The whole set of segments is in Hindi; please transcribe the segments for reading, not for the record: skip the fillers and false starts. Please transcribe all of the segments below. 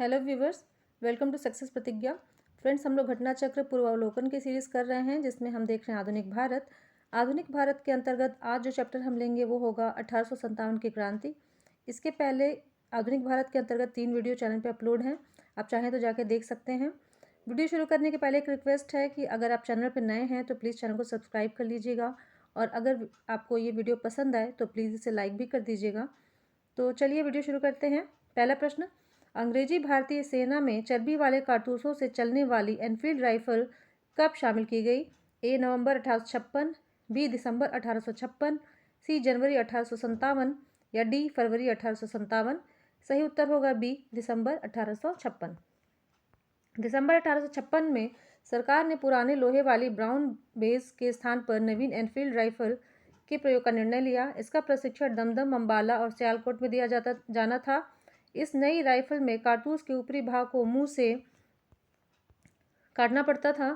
Hello viewers, welcome to success Pratigya. Friends, हम लोग घटना चक्र पूर्वावलोकन की सीरीज़ कर रहे हैं जिसमें हम देख रहे हैं आधुनिक भारत। आधुनिक भारत के अंतर्गत आज जो चैप्टर हम लेंगे वो होगा 1857 की क्रांति। इसके पहले आधुनिक भारत के अंतर्गत 3 वीडियो चैनल पे अपलोड हैं, आप चाहें तो जाके देख सकते हैं। वीडियो शुरू करने के पहले एक रिक्वेस्ट है कि अगर आप चैनल पर नए हैं तो प्लीज़ चैनल को सब्सक्राइब कर लीजिएगा, और अगर आपको ये वीडियो पसंद आए तो प्लीज़ इसे लाइक भी कर दीजिएगा। तो चलिए वीडियो शुरू करते हैं। पहला प्रश्न, अंग्रेजी भारतीय सेना में चर्बी वाले कारतूसों से चलने वाली एनफील्ड राइफल कब शामिल की गई? ए नवंबर 1856, बी दिसंबर 1856, सी जनवरी 1857 या डी फरवरी 1857। सही उत्तर होगा बी दिसंबर 1856। दिसंबर 1856 में सरकार ने पुराने लोहे वाली ब्राउन बेस के स्थान पर नवीन एनफील्ड राइफल के प्रयोग का निर्णय लिया। इसका प्रशिक्षण दमदम, अंबाला और सियालकोट में दिया जाना था। इस नई राइफल में कारतूस के ऊपरी भाग को मुंह से काटना पड़ता था।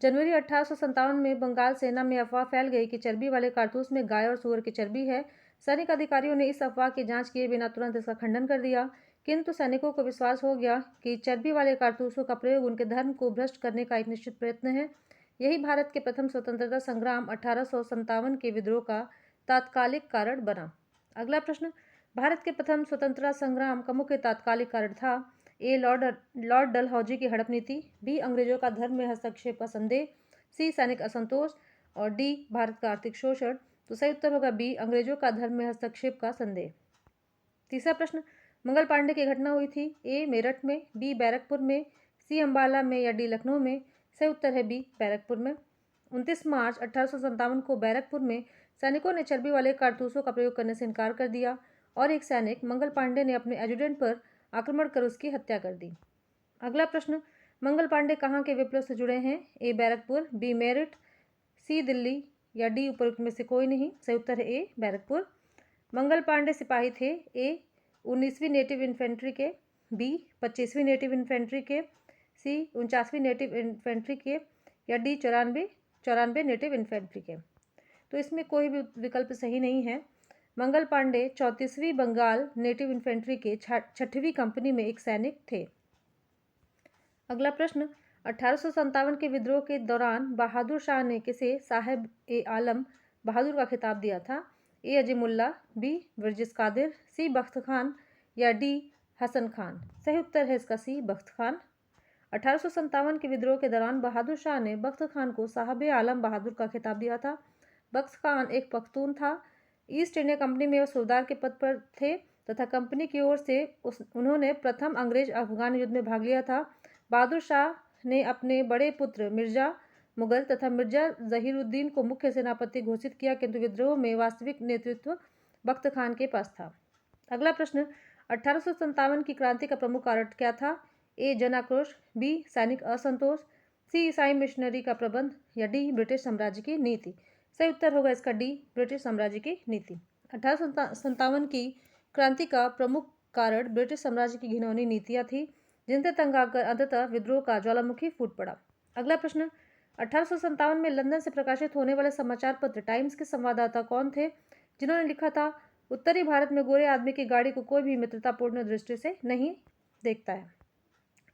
जनवरी 1857 में बंगाल सेना में अफवाह फैल गई कि चर्बी वाले कारतूस में गाय और सूअर की चर्बी है। सैनिक अधिकारियों ने इस अफवाह की जांच किए बिना तुरंत इसका खंडन कर दिया, किंतु सैनिकों को विश्वास हो गया कि चर्बी वाले कारतूसों का प्रयोग उनके धर्म को भ्रष्ट करने का एक निश्चित प्रयत्न है। यही भारत के प्रथम स्वतंत्रता संग्राम 1857 के विद्रोह का तात्कालिक कारण बना। अगला प्रश्न, भारत के प्रथम स्वतंत्रता संग्राम का मुख्य तात्कालिक कारण था? ए लॉर्ड डलहौजी की हड़प नीति, बी अंग्रेजों का धर्म में हस्तक्षेप का संदेह, सी सैनिक असंतोष और डी भारत का आर्थिक शोषण। तो सही उत्तर होगा बी अंग्रेजों का धर्म में हस्तक्षेप का संदेह। तीसरा प्रश्न, मंगल पांडे की घटना हुई थी ए मेरठ में, बी बैरकपुर में, सी अंबाला में या डी लखनऊ में। सही उत्तर है बी बैरकपुर में। 29 मार्च 1857 को बैरकपुर में सैनिकों ने चर्बी वाले कारतूसों का प्रयोग करने से इनकार कर दिया और एक सैनिक मंगल पांडे ने अपने एजुडेंट पर आक्रमण कर उसकी हत्या कर दी। अगला प्रश्न, मंगल पांडे कहाँ के विप्लव से जुड़े हैं? ए बैरकपुर, बी मेरठ, सी दिल्ली या डी उपरोक्त में से कोई नहीं। सही उत्तर है ए बैरकपुर। मंगल पांडे सिपाही थे ए 19वीं नेटिव इन्फेंट्री के, बी 25वीं नेटिव इन्फेंट्री के, सी 49वीं नेटिव इन्फेंट्री के या डी 94 नेटिव इन्फेंट्री के। तो इसमें कोई भी विकल्प सही नहीं है। मंगल पांडे 34वीं बंगाल नेटिव इन्फेंट्री के 6वीं कंपनी में एक सैनिक थे। अगला प्रश्न, 1857 के विद्रोह के दौरान बहादुर शाह ने किसे साहेब ए आलम बहादुर का खिताब दिया था? ए अजीमुल्ला, बी वर्जिस कादिर, सी बख्त खान या डी हसन खान। सही उत्तर है इसका सी बख्त खान। 1857 के विद्रोह के दौरान बहादुर शाह ने बख्त खान को साहब ए आलम बहादुर का खिताब दिया था। बख्त खान एक पख्तून था। ईस्ट इंडिया कंपनी में वो सूबेदार के पद पर थे तथा कंपनी की ओर से उन्होंने प्रथम अंग्रेज अफगान युद्ध में भाग लिया था। बहादुर शाह ने अपने बड़े पुत्र मिर्जा मुगल तथा मिर्जा जहीरुद्दीन को मुख्य सेनापति घोषित किया, किंतु विद्रोह में वास्तविक नेतृत्व बख्त खान के पास था। अगला प्रश्न, 1857 की क्रांति का प्रमुख कारण क्या था? ए जन आक्रोश, बी सैनिक असंतोष, सी ईसाई मिशनरी का प्रबंध या डी ब्रिटिश साम्राज्य की नीति। सही उत्तर होगा इसका डी ब्रिटिश साम्राज्य की नीति। 1857 की क्रांति का प्रमुख कारण ब्रिटिश साम्राज्य की घिनौनी नीतियां थी, जिनसे तंग आकर अंततः विद्रोह का ज्वालामुखी फूट पड़ा। अगला प्रश्न, 1857 में लंदन से प्रकाशित होने वाले समाचार पत्र टाइम्स के संवाददाता कौन थे, जिन्होंने लिखा था उत्तरी भारत में गोरे आदमी की गाड़ी को कोई भी मित्रतापूर्ण दृष्टि से नहीं देखता है?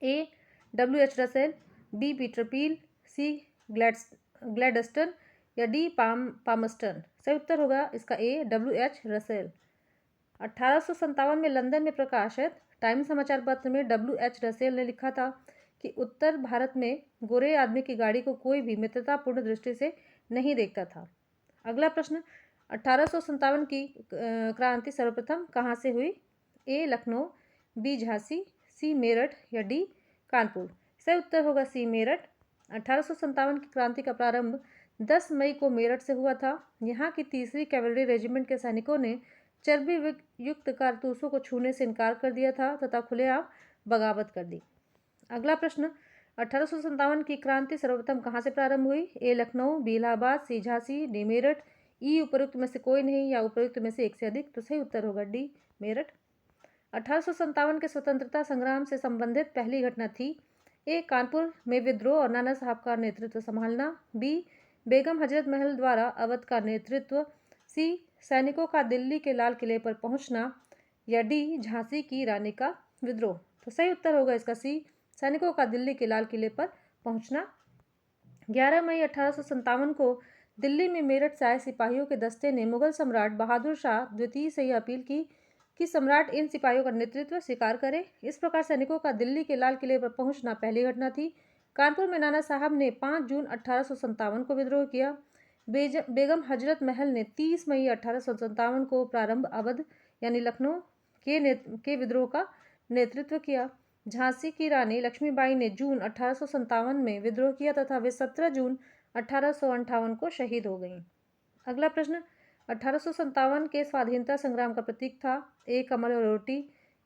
ए डब्ल्यू.एच. रसेल, बी पीटर पील, सी ग्लैडस्टन या डी पामस्टन। सही उत्तर होगा इसका ए डब्ल्यू.एच. रसेल। 1857 में लंदन में प्रकाशित टाइम्स समाचार पत्र में डब्ल्यू.एच. रसेल ने लिखा था कि उत्तर भारत में गोरे आदमी की गाड़ी को कोई भी मित्रतापूर्ण दृष्टि से नहीं देखता था। अगला प्रश्न, 1857 की क्रांति सर्वप्रथम कहाँ से हुई? ए लखनऊ, बी झांसी, सी मेरठ या डी कानपुर। सही उत्तर होगा सी मेरठ। 1857 की क्रांति का प्रारंभ 10 मई को मेरठ से हुआ था। यहाँ की 3वीं कैवलरी रेजिमेंट के सैनिकों ने चर्बी युक्त कारतूसों को छूने से इनकार कर दिया था तथा खुलेआम बगावत कर दी। अगला प्रश्न, 1857 की क्रांति सर्वप्रथम कहाँ से प्रारंभ हुई? ए लखनऊ, बी इलाहाबाद, सी झांसी, डी मेरठ, ई उपयुक्त में से कोई नहीं या उपयुक्त में से एक से अधिक। तो सही उत्तर होगा डी मेरठ। 1857 के स्वतंत्रता संग्राम से संबंधित पहली घटना थी? ए कानपुर में विद्रोह और नाना साहब का नेतृत्व संभालना, बी बेगम हजरत महल द्वारा अवध का नेतृत्व, सी सैनिकों का दिल्ली के लाल किले पर पहुंचना या डी झांसी की रानी का विद्रोह। तो सही उत्तर होगा इसका सी, सैनिकों का दिल्ली के लाल किले पर पहुंचना। 11 मई 1857 को दिल्ली में मेरठ से आए सिपाहियों के दस्ते ने मुगल सम्राट बहादुर शाह द्वितीय से यह अपील की कि सम्राट इन सिपाहियों का नेतृत्व स्वीकार करे। इस प्रकार सैनिकों का दिल्ली के लाल किले पर पहुंचना पहली घटना थी। कानपुर में नाना साहब ने 5 जून 1857 को विद्रोह किया। बेगम हजरत महल ने 30 मई 1857 को प्रारंभ अवध यानी लखनऊ के विद्रोह का नेतृत्व किया। झांसी की रानी लक्ष्मीबाई ने जून 1857 में विद्रोह किया तथा वे 17 जून 1858 को शहीद हो गईं। अगला प्रश्न, 1857 के स्वाधीनता संग्राम का प्रतीक था। ए कमल और रोटी,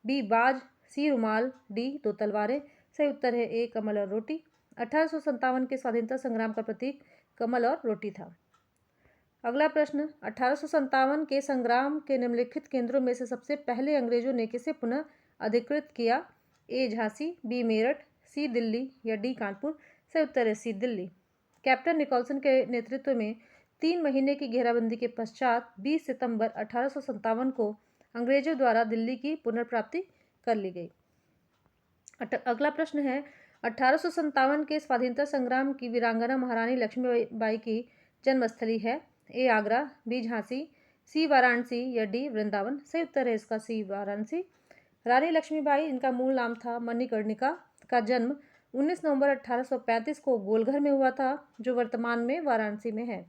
बी बाज, सी रुमाल, डी दो तलवारें। सही उत्तर है ए कमल और रोटी। 1857 के स्वाधीनता संग्राम का प्रतीक कमल और रोटी था। अगला प्रश्न, 1857 के संग्राम के निम्नलिखित केंद्रों में से सबसे पहले अंग्रेजों ने किसे पुनः अधिकृत किया? ए झांसी, बी मेरठ, सी दिल्ली या डी कानपुर। सही उत्तर है सी दिल्ली। कैप्टन निकोलसन के नेतृत्व में 3 महीने की घेराबंदी के पश्चात 20 सितंबर 1857 को अंग्रेजों द्वारा दिल्ली की पुनर्प्राप्ति कर ली गई। अगला प्रश्न है, 1857 के स्वाधीनता संग्राम की वीरांगना महारानी लक्ष्मीबाई की जन्मस्थली है। ए आगरा, बी झांसी, सी वाराणसी या डी वृंदावन। सही उत्तर है इसका सी वाराणसी। रानी लक्ष्मीबाई, इनका मूल नाम था मणिकर्णिका, का जन्म 19 नवंबर 1835 को गोलघर में हुआ था, जो वर्तमान में वाराणसी में है।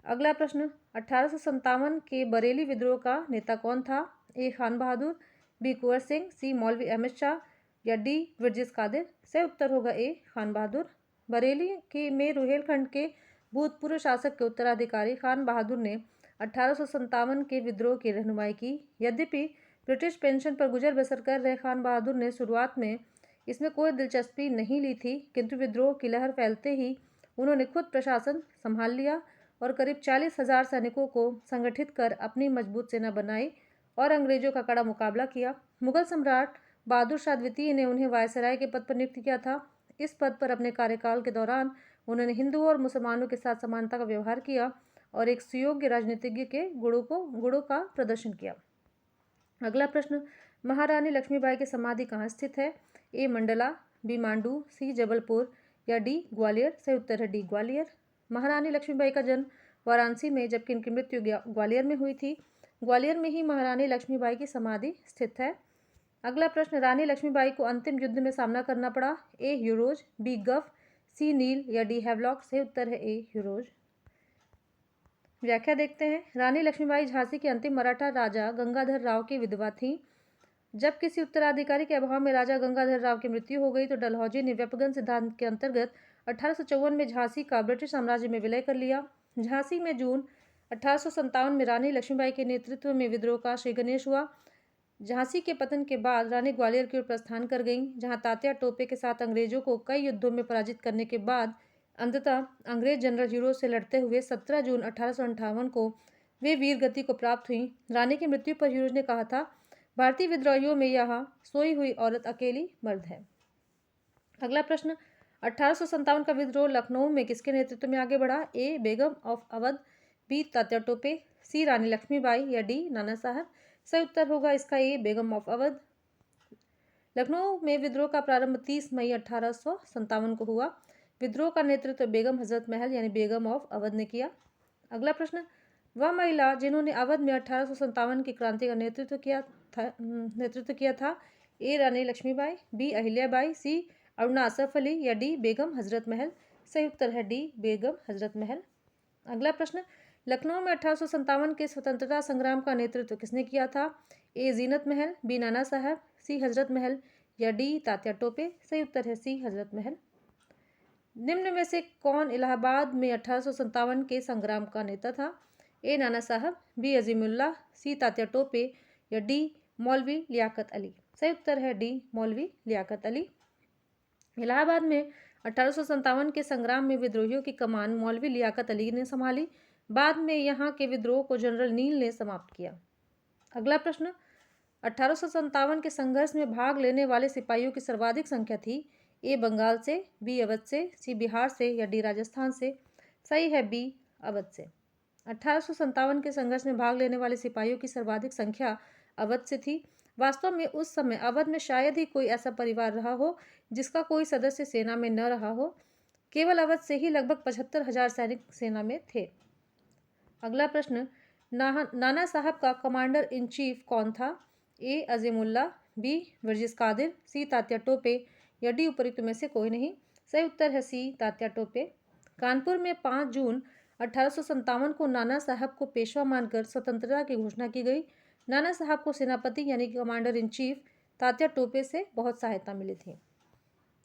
अगला प्रश्न, 1857 के बरेली विद्रोह का नेता कौन था? ए खान बहादुर, बी कुंवर सिंह, सी मौलवी अहमद शाह या डी वर्जिस कादिर। सही उत्तर होगा ए खान बहादुर। बरेली के में रुहेलखंड के भूतपूर्व शासक के उत्तराधिकारी खान बहादुर ने 1857 के विद्रोह की रहनुमाई की। यद्यपि ब्रिटिश पेंशन पर गुजर बसर कर रहे खान बहादुर ने शुरुआत में इसमें कोई दिलचस्पी नहीं ली थी, किंतु विद्रोह की लहर फैलते ही उन्होंने खुद प्रशासन संभाल लिया और करीब 40,000 सैनिकों को संगठित कर अपनी मजबूत सेना बनाई और अंग्रेजों का कड़ा मुकाबला किया। मुगल सम्राट बहादुर शाह द्वितीय ने उन्हें वायसराय के पद पर नियुक्त किया था। इस पद पर अपने कार्यकाल के दौरान उन्होंने हिंदुओं और मुसलमानों के साथ समानता का व्यवहार किया और एक सुयोग्य राजनीतिज्ञ के गुणों का प्रदर्शन किया। अगला प्रश्न, महारानी लक्ष्मीबाई की समाधि कहाँ स्थित है? ए मंडला, बी मांडू, सी जबलपुर या डी ग्वालियर। सही उत्तर है डी ग्वालियर। महारानी लक्ष्मीबाई का जन्म वाराणसी में जबकि इनकी मृत्यु ग्वालियर में हुई थी। ग्वालियर में ही महारानी लक्ष्मीबाई की समाधि स्थित है। अगला प्रश्न, रानी लक्ष्मीबाई को अंतिम युद्ध में सामना करना पड़ा। ए ह्यूरोज, बी गफ, सी नील या डी हैवलॉक। सही उत्तर है ए ह्यूरोज। व्याख्या देखते हैं। रानी लक्ष्मीबाई झांसी के अंतिम मराठा राजा गंगाधर राव की विधवा थी। जब किसी उत्तराधिकारी के अभाव में राजा गंगाधर राव की मृत्यु हो गई तो डलहौजी ने व्यपगन सिद्धांत के अंतर्गत 1854 में झांसी का ब्रिटिश साम्राज्य में विलय कर लिया। झांसी में जून 1857 में रानी लक्ष्मीबाई के नेतृत्व में विद्रोह का श्री गणेश हुआ। झांसी के पतन के बाद रानी ग्वालियर की ओर प्रस्थान कर गईं, जहां तात्या टोपे के साथ अंग्रेजों को कई युद्धों में पराजित करने के बाद अंततः अंग्रेज जनरल ह्यूरो से लड़ते हुए 17 जून 1858 को वे वीर गति को प्राप्त हुई। रानी की मृत्यु पर ह्यूरो ने कहा था, भारतीय विद्रोहियों में यह सोई हुई औरत अकेली मर्द है। अगला प्रश्न, 1857 का विद्रोह लखनऊ में किसके नेतृत्व में आगे बढ़ा? ए बेगम ऑफ अवध, बी तात्या टोपे, सी रानी लक्ष्मीबाई या डी नाना साहब। सही उत्तर होगा इसका ए बेगम ऑफ अवध। लखनऊ में विद्रोह का प्रारंभ 30 मई 1857 को हुआ। विद्रोह का नेतृत्व बेगम हजरत महल यानी बेगम ऑफ अवध ने किया। अगला प्रश्न, वह महिला जिन्होंने अवध में 1857 की क्रांति का नेतृत्व किया था। ए रानी लक्ष्मीबाई, बी अहिल्याबाई, सी अरुणा असफ अली या डी बेगम हजरत महल। सही उत्तर है डी बेगम हजरत महल। अगला प्रश्न, लखनऊ में 1857 के स्वतंत्रता संग्राम का नेतृत्व किसने किया था? ए जीनत महल, बी नाना साहब, सी हजरत महल या डी तात्या टोपे। सही उत्तर है सी हजरत महल। निम्न में से कौन इलाहाबाद में 1857 के संग्राम का नेता था? ए नाना साहब, बी अजीमुल्ला, सी तात्या टोपे या डी मौलवी लियाकत अली। सही उत्तर है डी मौलवी लियाकत अली। इलाहाबाद में 1857 के संग्राम में विद्रोहियों की कमान मौलवी लियाकत अली ने संभाली। बाद में यहाँ के विद्रोह को जनरल नील ने समाप्त किया। अगला प्रश्न, 1857 के संघर्ष में भाग लेने वाले सिपाहियों की सर्वाधिक संख्या थी। ए बंगाल से, बी अवध से, सी बिहार से या डी राजस्थान से। सही है बी अवध से। 1857 के संघर्ष में भाग लेने वाले सिपाहियों की सर्वाधिक संख्या अवध से थी। वास्तव में उस समय अवध में शायद ही कोई ऐसा परिवार रहा हो जिसका कोई सदस्य सेना में न रहा हो। केवल अवध से ही लगभग 75,000 सैनिक सेना में थे। अगला प्रश्न, नाना साहब का कमांडर इन चीफ कौन था? ए अजीमुल्ला, बी वर्जिस कादिर, सी तात्या टोपे या डी उपयुक्त में से कोई नहीं। सही उत्तर है सी तात्या टोपे। कानपुर में 5 जून 1857 को नाना साहब को पेशवा मानकर स्वतंत्रता की घोषणा की गई। नाना साहब को सेनापति यानी कि commander in chief Tatya Tope से बहुत सहायता मिली थी।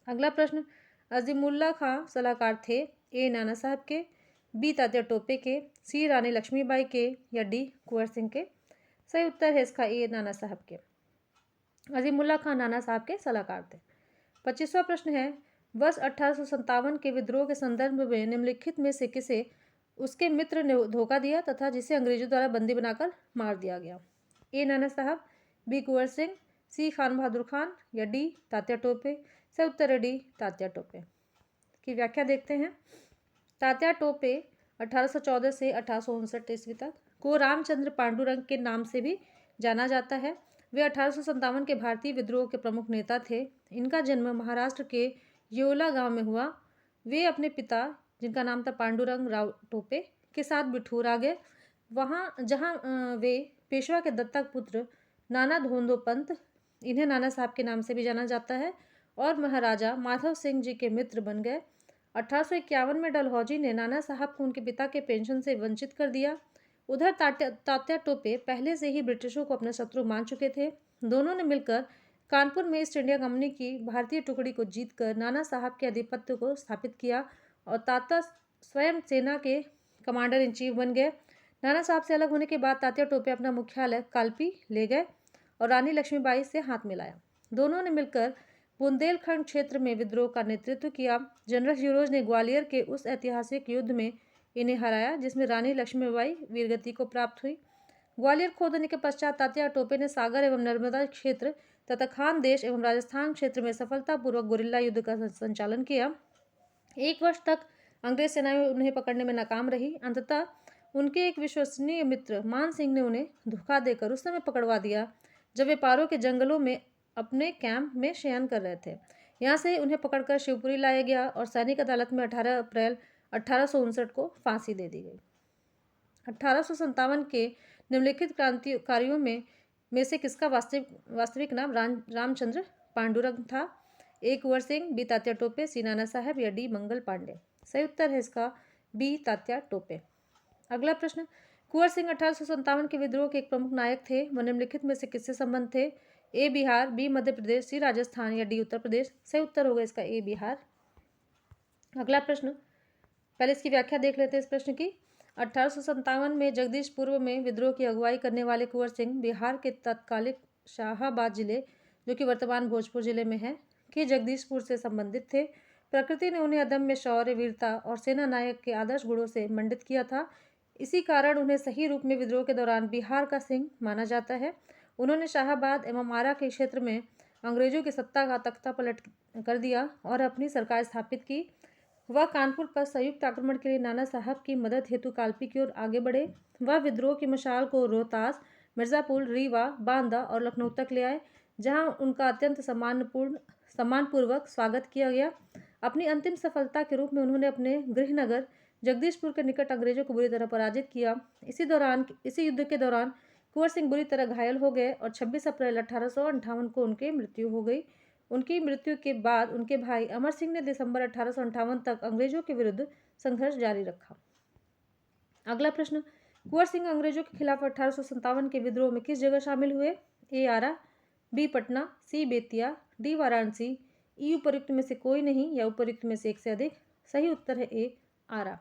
अगला प्रश्न, अजीमुल्ला खां सलाहकार थे? ए नाना साहब के, बी तात्या टोपे के, सी रानी लक्ष्मीबाई के या डी कुंवर सिंह के। सही उत्तर है इसका ए नाना साहब के। अजीमुल्ला खां नाना साहब के सलाहकार थे। 25वां प्रश्न है, वर्ष 1857 के विद्रोह के संदर्भ में निम्नलिखित में से किसे उसके मित्र ने धोखा दिया तथा जिसे अंग्रेजों द्वारा बंदी बनाकर मार दिया गया? ए नाना साहब, बी कुंवर सिंह, सी खान बहादुर खान या डी तात्या टोपे। सही उत्तर है डी तात्या टोपे। की व्याख्या देखते हैं। तात्या टोपे 1814 से 1859 ईस्वी तक को रामचंद्र पांडुरंग के नाम से भी जाना जाता है। वे 1857 के भारतीय विद्रोह के प्रमुख नेता थे। इनका जन्म महाराष्ट्र के येवला गांव में हुआ। वे अपने पिता, जिनका नाम था पांडुरंग राव टोपे, के साथ बिठूर आ गए, जहां वे पेशवा के दत्तक पुत्र नाना धोंदो पंत, इन्हें नाना साहब के नाम से भी जाना जाता है, और महाराजा माधव सिंह जी के मित्र बन गए। 1851 में डलहौजी ने नाना साहब को उनके पिता के पेंशन से वंचित कर दिया। उधर तात्या टोपे पहले से ही ब्रिटिशों को अपना शत्रु मान चुके थे। दोनों ने मिलकर कानपुर में ईस्ट इंडिया कंपनी की भारतीय टुकड़ी को जीतकर नाना साहब के आधिपत्य को स्थापित किया और तात्या स्वयं सेना के कमांडर इन चीफ बन गए। नाना साहब से अलग होने के बाद तात्या टोपे अपना मुख्यालय कालपी ले गए और रानी लक्ष्मीबाई से हाथ मिलाया। दोनों ने मिलकर बुंदेलखंड क्षेत्र में विद्रोह का नेतृत्व किया। जनरल यूरोज ने ग्वालियर के उस ऐतिहासिक युद्ध में इन्हें हराया जिसमें रानी लक्ष्मीबाई वीरगति को प्राप्त हुई। ग्वालियर खो देने के पश्चात तात्या टोपे ने सागर एवं नर्मदा क्षेत्र तथा खानदेश एवं राजस्थान क्षेत्र में सफलतापूर्वक गुरिल्ला युद्ध का संचालन किया। 1 वर्ष तक अंग्रेज सेना में उन्हें पकड़ने में नाकाम रही। अंततः उनके एक विश्वसनीय मित्र मान सिंह ने उन्हें धोखा देकर उस समय पकड़वा दिया जब वे पारो के जंगलों में अपने कैंप में शयन कर रहे थे। यहाँ से उन्हें पकड़कर शिवपुरी लाया गया और सैनिक अदालत में 18 अप्रैल 1859 को फांसी दे दी गई। 1857 के निम्नलिखित क्रांतिकारियों में से किसका वास्तविक नाम रामचंद्र पांडुरंग था? ए कुंवर सिंह, बी तात्या टोपे, सी नाना साहब या डी मंगल पांडे। सही उत्तर है इसका बी तात्या टोपे। अगला प्रश्न, कुंवर सिंह 1857 के विद्रोह के एक प्रमुख नायक थे। वह निम्नलिखित में से किससे संबंध थे? ए बिहार, बी मध्य प्रदेश, सी राजस्थान या डी उत्तर प्रदेश। सही उत्तर होगा इसका ए बिहार। अगला प्रश्न, पहले इसकी व्याख्या देख लेते हैं इस प्रश्न की। 1857 में जगदीशपुर में विद्रोह की अगुवाई करने वाले कुंवर सिंह बिहार के तत्कालिक शाहाबाद जिले, जो कि वर्तमान भोजपुर जिले में है, के जगदीशपुर से संबंधित थे। प्रकृति ने उन्हें अदम्य शौर्य, वीरता और सेना नायक के आदर्श गुणों से मंडित किया था। इसी कारण उन्हें सही रूप में विद्रोह के दौरान बिहार का सिंह माना जाता है। उन्होंने शाहाबाद एवं आरा के क्षेत्र में अंग्रेजों की सत्ता का तख्ता पलट कर दिया और अपनी सरकार स्थापित की। वह कानपुर पर संयुक्त आक्रमण के लिए नाना साहब की मदद हेतु कालपी की ओर आगे बढ़े। वह विद्रोह की मशाल को रोहतास, मिर्ज़ापुर, रीवा, बांदा और लखनऊ तक ले आए, जहां उनका अत्यंत सम्मानपूर्वक स्वागत किया गया। अपनी अंतिम सफलता के रूप में उन्होंने अपने गृहनगर जगदीशपुर के निकट अंग्रेजों को बुरी तरह पराजित किया। इसी युद्ध के दौरान कुंवर सिंह बुरी तरह घायल हो गए और 26 अप्रैल 1858 को उनकी मृत्यु हो गई। उनकी मृत्यु के बाद उनके भाई अमर सिंह ने दिसंबर 1858 तक अंग्रेजों के विरुद्ध संघर्ष जारी रखा। अगला प्रश्न, कुंवर सिंह अंग्रेजों के खिलाफ 1857 के विद्रोह में किस जगह शामिल हुए? ए आरा, बी पटना, सी बेतिया, डी वाराणसी, ई उपयुक्त में से कोई नहीं या उपयुक्त में से एक से अधिक। सही उत्तर है ए आरा।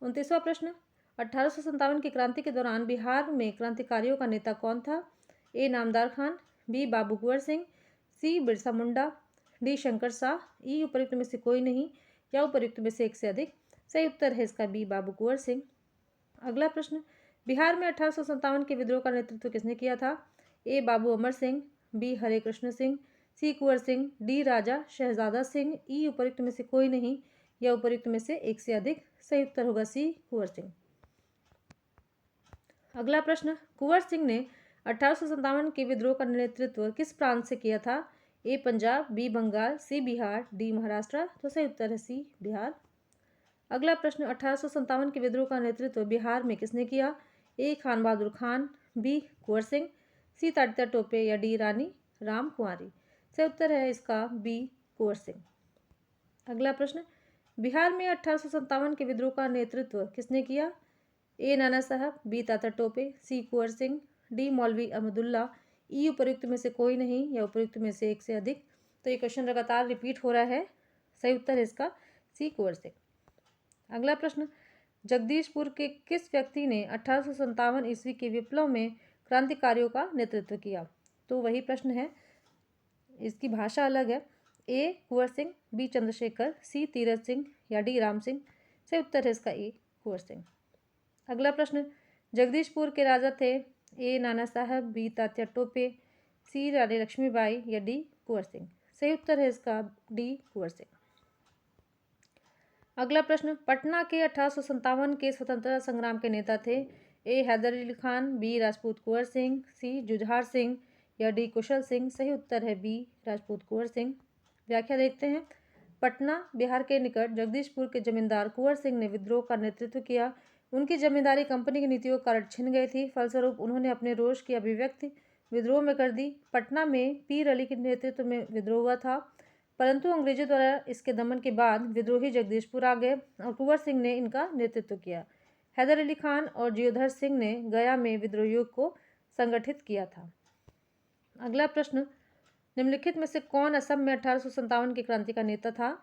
29वां प्रश्न, 1857 की क्रांति के दौरान बिहार में क्रांतिकारियों का नेता कौन था? ए नामदार खान, बी बाबू कुंवर सिंह, सी बिरसा मुंडा, डी शंकर शाह, ई उपयुक्त में से कोई नहीं या उपयुक्त में से एक से अधिक। सही उत्तर है इसका बी बाबू कुंवर सिंह। अगला प्रश्न, बिहार में 1857 के विद्रोह का नेतृत्व किसने किया था? ए बाबू अमर सिंह, बी हरे कृष्ण सिंह, सी कुंवर सिंह, डी राजा शहजादा सिंह, ई उपयुक्त में से कोई नहीं या उपयुक्त में से एक से अधिक। सही उत्तर होगा सी कुंवर सिंह। अगला प्रश्न, कुंवर सिंह ने 1857 के विद्रोह का नेतृत्व किस प्रांत से किया था? ए पंजाब, बी बंगाल, सी बिहार, डी महाराष्ट्र। तो सही उत्तर है सी बिहार। अगला प्रश्न, 1857 के विद्रोह का नेतृत्व बिहार में किसने किया? ए खान बहादुर खान, बी कुंवर सिंह, सी तात्या टोपे या डी रानी राम कुंवारी। सही उत्तर है इसका बी कुंवर सिंह। अगला प्रश्न, बिहार में 1857 के विद्रोह का नेतृत्व किसने किया? ए नाना साहब, बी तात्या टोपे, सी कुंवर सिंह, डी मौलवी अहमदुल्ला, ई उपयुक्त में से कोई नहीं या उपयुक्त में से एक से अधिक। तो ये क्वेश्चन लगातार रिपीट हो रहा है। सही उत्तर है इसका सी कुंवर सिंह। अगला प्रश्न, जगदीशपुर के किस व्यक्ति ने 1857 ईस्वी के विप्लव में क्रांतिकारियों का नेतृत्व किया? तो वही प्रश्न है, इसकी भाषा अलग है। ए कुंवर सिंह, बी चंद्रशेखर, सी तीरथ सिंह या डी राम सिंह। सही उत्तर है इसका ए कुंवर सिंह। अगला प्रश्न, जगदीशपुर के राजा थे? ए नाना साहब, बी तात्या टोपे, सी रानी लक्ष्मीबाई या डी कुंवर सिंह। सही उत्तर है इसका डी कुंवर सिंह। अगला प्रश्न, पटना के 1857 के स्वतंत्रता संग्राम के नेता थे? ए हैदर अली खान, बी राजपूत कुंवर सिंह, सी जुझार सिंह या डी कुशल सिंह। सही उत्तर है बी राजपूत कुंवर सिंह। व्याख्या देखते हैं। पटना बिहार के निकट जगदीशपुर के जमींदार कुंवर सिंह ने विद्रोह का नेतृत्व किया। उनकी जमींदारी कंपनी की नीतियों के कारण छिन गई थी। फलस्वरूप उन्होंने अपने रोष की अभिव्यक्ति विद्रोह में कर दी। पटना में पीर अली के नेतृत्व में विद्रोह हुआ था, परंतु अंग्रेजों द्वारा इसके दमन के बाद विद्रोही जगदीशपुर आ गए और कुंवर सिंह ने इनका नेतृत्व किया। हैदर अली खान और जियोधर सिंह ने गया में विद्रोहियों को संगठित किया था। अगला प्रश्न, निम्नलिखित में से कौन असम में 1857 की क्रांति का नेता था?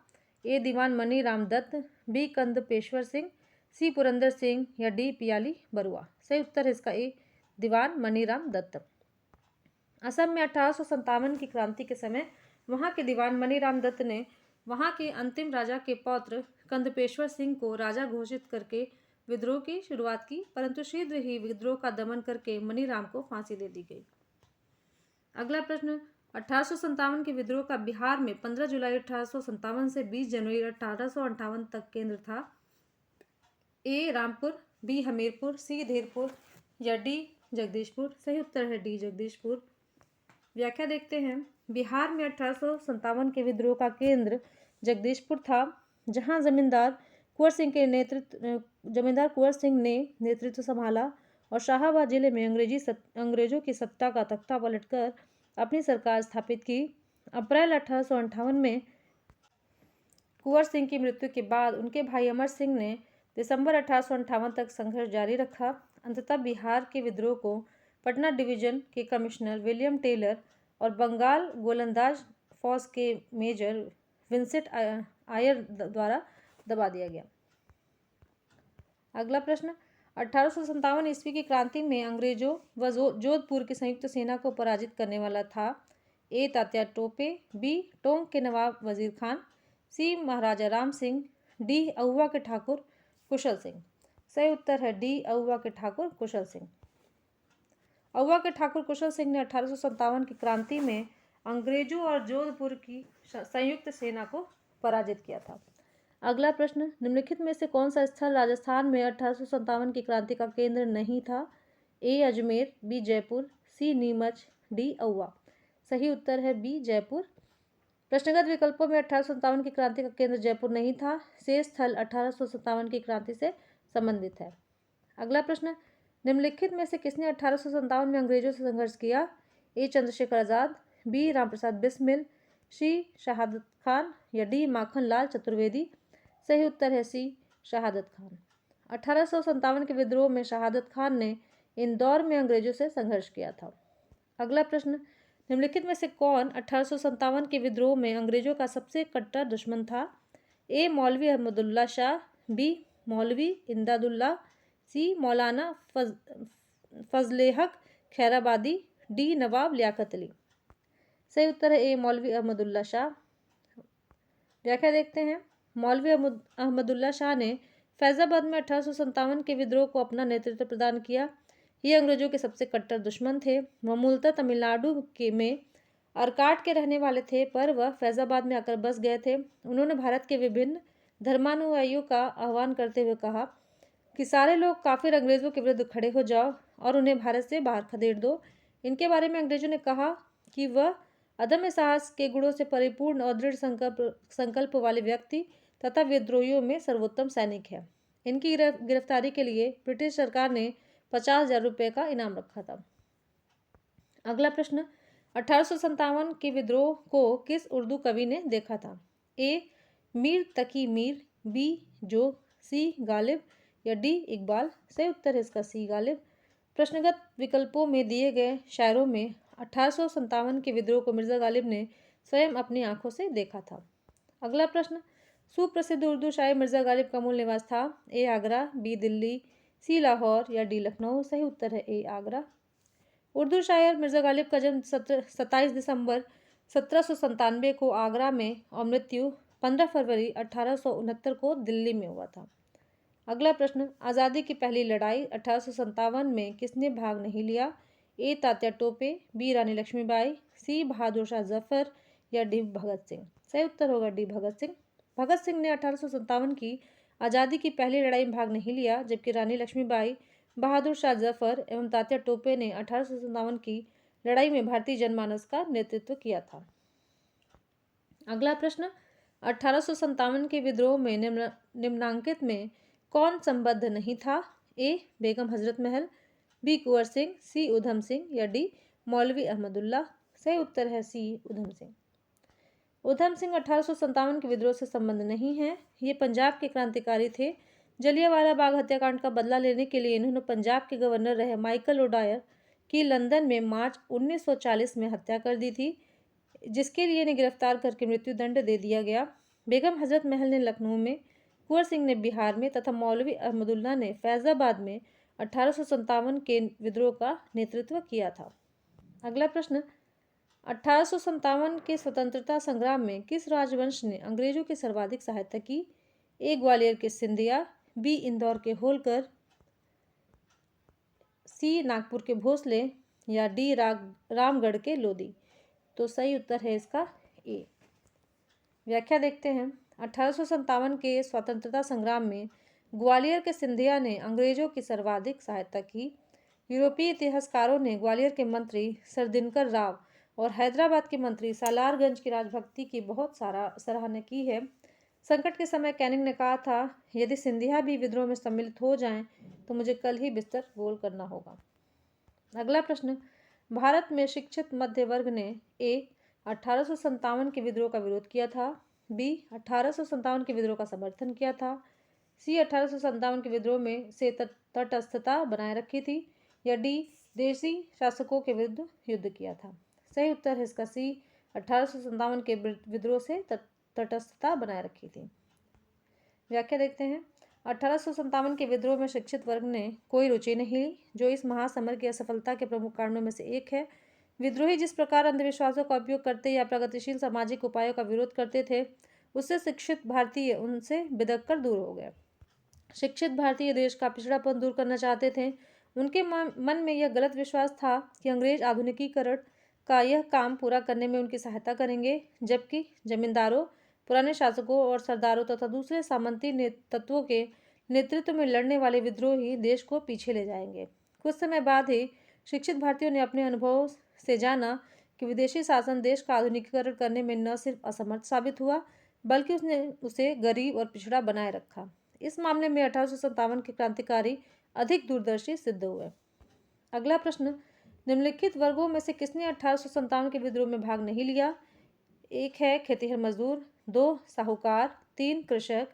ए दीवान मनी राम दत्त, बी कंद पेशवर सिंह, सी पुरंदर सिंह या डी पियाली बरुआ। सही उत्तर है इसका ए दीवान मनी राम दत्त। असम में 1857 की क्रांति के समय वहां के दीवान मनी राम दत्त ने वहां के अंतिम राजा के पौत्र कंदपेश्वर सिंह को राजा घोषित करके विद्रोह की शुरुआत की, परंतु शीघ्र ही विद्रोह का दमन करके मनी राम को फांसी दे दी गई। अगला प्रश्न, 1857 के विद्रोह का बिहार में 15 जुलाई 1857 से 20 जनवरी 1858 तक केंद्र था? ए रामपुर, बी हमीरपुर, सी धीरपुर या डी जगदीशपुर। सही उत्तर है डी जगदीशपुर। व्याख्या देखते हैं। बिहार में 1857 के विद्रोह का केंद्र जगदीशपुर था, जहां जमींदार कुंवर सिंह ने नेतृत्व संभाला और शाहाबाद जिले में अंग्रेजों की सत्ता का तख्ता पलटकर अपनी सरकार स्थापित की। अप्रैल 1858 में कुंवर सिंह की मृत्यु के बाद उनके भाई अमर सिंह ने दिसंबर 1858 तक संघर्ष जारी रखा। अंततः बिहार के विद्रोह को पटना डिवीजन के कमिश्नर विलियम टेलर और बंगाल गोलंदाज फौज के मेजर विंसेंट आयर द्वारा दबा दिया गया। अगला प्रश्न, 1857 ईस्वी की क्रांति में अंग्रेजों व जोधपुर की संयुक्त सेना को पराजित करने वाला था? ए तात्या टोपे, बी टोंक के नवाब वजीर खान, सी महाराजा राम सिंह, डी अहुआ के ठाकुर कुशल सिंह। सही उत्तर है डी अहुआ के ठाकुर कुशल सिंह। अहुआ के ठाकुर कुशल सिंह ने 1857 की क्रांति में अंग्रेजों और जोधपुर की संयुक्त सेना को पराजित किया था। अगला प्रश्न, निम्नलिखित में से कौन सा स्थल राजस्थान में 1857 की क्रांति का केंद्र नहीं था? ए अजमेर, बी जयपुर, सी नीमच, डी अहुआ। सही उत्तर है बी जयपुर। प्रश्नगत विकल्पों में 1857 की क्रांति का केंद्र जयपुर नहीं था। शेष स्थल 1857 की क्रांति से संबंधित है। अगला प्रश्न, निम्नलिखित में से किसने 1857 में अंग्रेजों से संघर्ष किया? ए चंद्रशेखर आजाद, बी रामप्रसाद बिस्मिल, सी शहादत खान या डी माखन लाल चतुर्वेदी। सही उत्तर है सी शहादत खान। 1857 के विद्रोह में शहादत खान ने इंदौर में अंग्रेजों से संघर्ष किया था। अगला प्रश्न, निम्नलिखित में से कौन 1857 के विद्रोह में अंग्रेजों का सबसे कट्टर दुश्मन था? ए मौलवी अहमदुल्ला शाह, बी मौलवी इमदादुल्ला, सी मौलाना फजलेहक खैराबादी, डी नवाब लियाकत अली। सही उत्तर है ए मौलवी अहमदुल्ला शाह। व्याख्या देखते हैं। मौलवी अहमदुल्ला शाह ने फैजाबाद में 1857 के विद्रोह को अपना नेतृत्व प्रदान किया। ये अंग्रेजों के सबसे कट्टर दुश्मन थे। वह मूलतः तमिलनाडु में अरकाट के रहने वाले थे, पर वह फैजाबाद में आकर बस गए थे। उन्होंने भारत के विभिन्न धर्मानुयायियों का आह्वान करते हुए कहा कि सारे लोग काफिर अंग्रेजों के विरुद्ध खड़े हो जाओ और उन्हें भारत से बाहर खदेड़ दो। इनके बारे में अंग्रेजों ने कहा कि वह अदम्य साहस के गुणों से परिपूर्ण और दृढ़ संकल्प वाले व्यक्ति तथा विद्रोहियों में सर्वोत्तम सैनिक है। इनकी गिरफ्तारी के लिए ब्रिटिश सरकार ने 50,000 रुपये का इनाम रखा था। अगला प्रश्न, 1857 के विद्रोह को किस उर्दू कवि ने देखा था? ए मीर तकी मीर, बी जोग, सी गालिब या डी इकबाल? सही उत्तर है इसका सी गालिब। प्रश्नगत विकल्पों में दिए गए शायरों में 1857 के विद्रोह को मिर्जा गालिब ने स्वयं अपनी आंखों से देखा था। अगला प्रश्न, सुप्रसिद्ध उर्दू शायर मिर्जा गालिब का मूल निवास था? ए आगरा, बी दिल्ली, सी लाहौर या डी लखनऊ? सही उत्तर है ए आगरा। उर्दू शायर मिर्जा गालिब का जन्म 27 दिसंबर 1797 को आगरा में और मृत्यु 15 फरवरी 1869 को दिल्ली में हुआ था। अगला प्रश्न, आज़ादी की पहली लड़ाई 1857 में किसने भाग नहीं लिया? ए तात्या टोपे, बी रानी लक्ष्मीबाई, सी बहादुर शाह जफर या डी भगत सिंह? सही उत्तर होगा डी भगत सिंह। भगत सिंह ने 1857 की आज़ादी की पहली लड़ाई में भाग नहीं लिया, जबकि रानी लक्ष्मीबाई, बहादुर शाह जफर एवं तात्या टोपे ने 1857 की लड़ाई में भारतीय जनमानस का नेतृत्व किया था। अगला प्रश्न, 1857 के विद्रोह में निम्नांकित में कौन संबद्ध नहीं था? ए बेगम हजरत महल, बी कुंवर सिंह, सी उधम सिंह या डी मौलवी अहमदुल्ला? सही उत्तर है सी उधम सिंह। उधम सिंह 1857 के विद्रोह से संबंध नहीं है। ये पंजाब के क्रांतिकारी थे। जलियांवाला बाग हत्याकांड का बदला लेने के लिए इन्होंने पंजाब के गवर्नर रहे माइकल ओडायर की लंदन में मार्च 1940 में हत्या कर दी थी, जिसके लिए इन्हें गिरफ्तार करके मृत्युदंड दे दिया गया। बेगम हजरत महल ने लखनऊ में, कुंवर सिंह ने बिहार में तथा मौलवी अहमदुल्ला ने फैजाबाद में 1857 के विद्रोह का नेतृत्व किया था। अगला प्रश्न, 1857 के स्वतंत्रता संग्राम में किस राजवंश ने अंग्रेजों की सर्वाधिक सहायता की? ए ग्वालियर के सिंधिया, बी इंदौर के होलकर, सी नागपुर के भोसले या डी रामगढ़ के लोधी? तो सही उत्तर है इसका ए। व्याख्या देखते हैं। 1857 के स्वतंत्रता संग्राम में ग्वालियर के सिंधिया ने अंग्रेजों की सर्वाधिक सहायता की। यूरोपीय इतिहासकारों ने ग्वालियर के मंत्री सर दिनकर राव और हैदराबाद के मंत्री सालारगंज की राजभक्ति की बहुत सराहना की है। संकट के समय कैनिंग ने कहा था, यदि सिंधिया भी विद्रोह में सम्मिलित हो जाएं तो मुझे कल ही बिस्तर गोल करना होगा। अगला प्रश्न, भारत में शिक्षित मध्य वर्ग ने ए 1857 के विद्रोह का विरोध किया था, बी 1857 के विद्रोह का समर्थन किया था, सी 1857 के विद्रोह में से तटस्थता बनाए रखी थी या डी देशी शासकों के विरुद्ध युद्ध किया था? सही उत्तर है इसका सी, 1857 के विद्रोह से तटस्थता बनाए रखी थी। व्याख्या देखते हैं। 1857 के विद्रोह में शिक्षित वर्ग ने कोई रुचि नहीं ली, जो इस महासमर की असफलता के प्रमुख कारणों में से एक है। विद्रोही जिस प्रकार अंधविश्वासों का उपयोग करते या प्रगतिशील सामाजिक उपायों का विरोध करते थे, उससे शिक्षित भारतीय उनसे बिदक कर दूर हो गए। शिक्षित भारतीय देश का पिछड़ापन दूर करना चाहते थे। उनके मन में यह गलत विश्वास था कि अंग्रेज आधुनिकीकरण का यह काम पूरा करने में उनकी सहायता करेंगे, जबकि जमींदारों, पुराने शासकों और सरदारों तथा दूसरे सामंती तत्वों के नेतृत्व में लड़ने वाले विद्रोही देश को पीछे ले जाएंगे। कुछ समय बाद ही शिक्षित भारतीयों ने अपने अनुभव से जाना कि विदेशी शासन देश का आधुनिकीकरण करने में न सिर्फ असमर्थ साबित हुआ, बल्कि उसने उसे गरीब और पिछड़ा बनाए रखा। इस मामले में 1857 के क्रांतिकारी अधिक दूरदर्शी सिद्ध हुए। अगला प्रश्न, निम्नलिखित वर्गों में से किसने 1857 के विद्रोह में भाग नहीं लिया? एक है खेतिहर मजदूर, 2 साहूकार, 3 कृषक,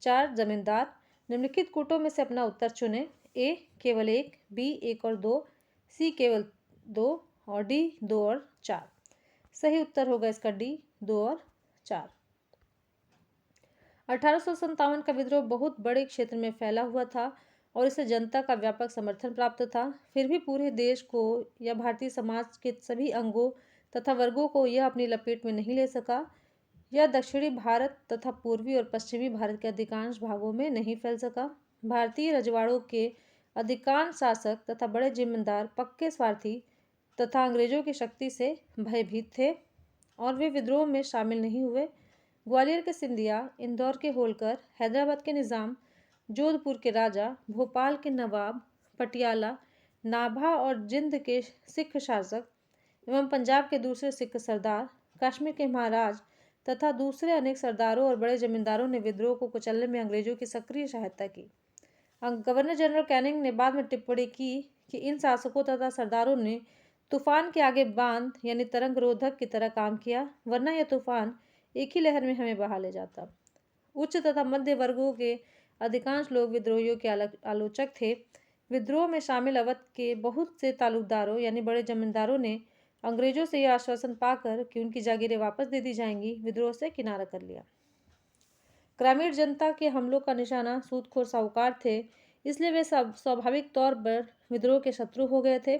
4 जमींदार। निम्नलिखित गुटों में से अपना उत्तर चुनें। ए केवल 1, बी 1 और 2, सी केवल 2 और डी 2 और 4। सही उत्तर होगा इसका डी 2 और 4। 1857 का विद्रोह बहुत बड़े क्षेत्र में फैला हुआ था और इसे जनता का व्यापक समर्थन प्राप्त था। फिर भी पूरे देश को या भारतीय समाज के सभी अंगों तथा वर्गों को यह अपनी लपेट में नहीं ले सका। यह दक्षिणी भारत तथा पूर्वी और पश्चिमी भारत के अधिकांश भागों में नहीं फैल सका। भारतीय रजवाड़ों के अधिकांश शासक तथा बड़े जिम्मेदार पक्के स्वार्थी तथा अंग्रेजों की शक्ति से भयभीत थे और वे विद्रोह में शामिल नहीं हुए। ग्वालियर के सिंधिया, इंदौर के होलकर, हैदराबाद के निज़ाम, जोधपुर के राजा, भोपाल के नवाब, पटियाला, नाभा और जिंद के सिख शासक एवं पंजाब के दूसरे सिख सरदार, कश्मीर के महाराज तथा दूसरे अनेक सरदारों और बड़े जमींदारों ने विद्रोह को कुचलने में अंग्रेजों की सक्रिय सहायता की। गवर्नर जनरल कैनिंग ने बाद में टिप्पणी की कि इन शासकों तथा सरदारों ने तूफान के आगे बांध यानी तरंग रोधक की तरह काम किया, वरना यह तूफान एक ही लहर में हमें बहा ले जाता। उच्च तथा मध्य वर्गों के अधिकांश लोग विद्रोहियों के आलोचक थे। विद्रोह में शामिल अवध के बहुत से तालुकदारों यानी बड़े जमींदारों ने अंग्रेजों से यह आश्वासन पाकर कि उनकी जागीरें वापस दे दी जाएंगी, विद्रोह से किनारा कर लिया। ग्रामीण जनता के हमलों का निशाना सूदखोर साहूकार थे, इसलिए वे स्वाभाविक तौर पर विद्रोह के शत्रु हो गए थे।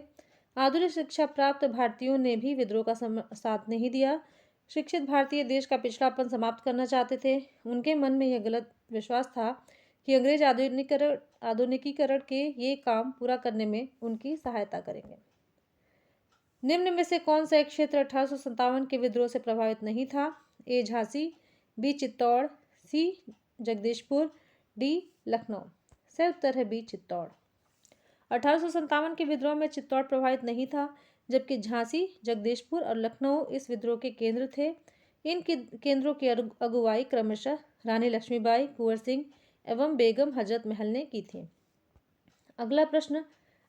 आधुनिक शिक्षा प्राप्त भारतीयों ने भी विद्रोह का साथ नहीं दिया। शिक्षित भारतीय देश का पिछड़ापन समाप्त करना चाहते थे। उनके मन में यह गलत विश्वास था कि अंग्रेज आधुनिकीकरण के ये काम पूरा करने में उनकी सहायता करेंगे। निम्न में से कौन सा एक क्षेत्र 1857 के विद्रोह से प्रभावित नहीं था? ए झांसी, बी चित्तौड़, सी जगदीशपुर, डी लखनऊ। सही उत्तर है बी चित्तौड़। 1857 के विद्रोह में चित्तौड़ प्रभावित नहीं था, जबकि झांसी, जगदीशपुर और लखनऊ इस विद्रोह के केंद्र थे। इन केंद्रों की अगुवाई क्रमशः रानी लक्ष्मीबाई, कुंवर सिंह एवं बेगम हजरत महल ने की थी। अगला प्रश्न,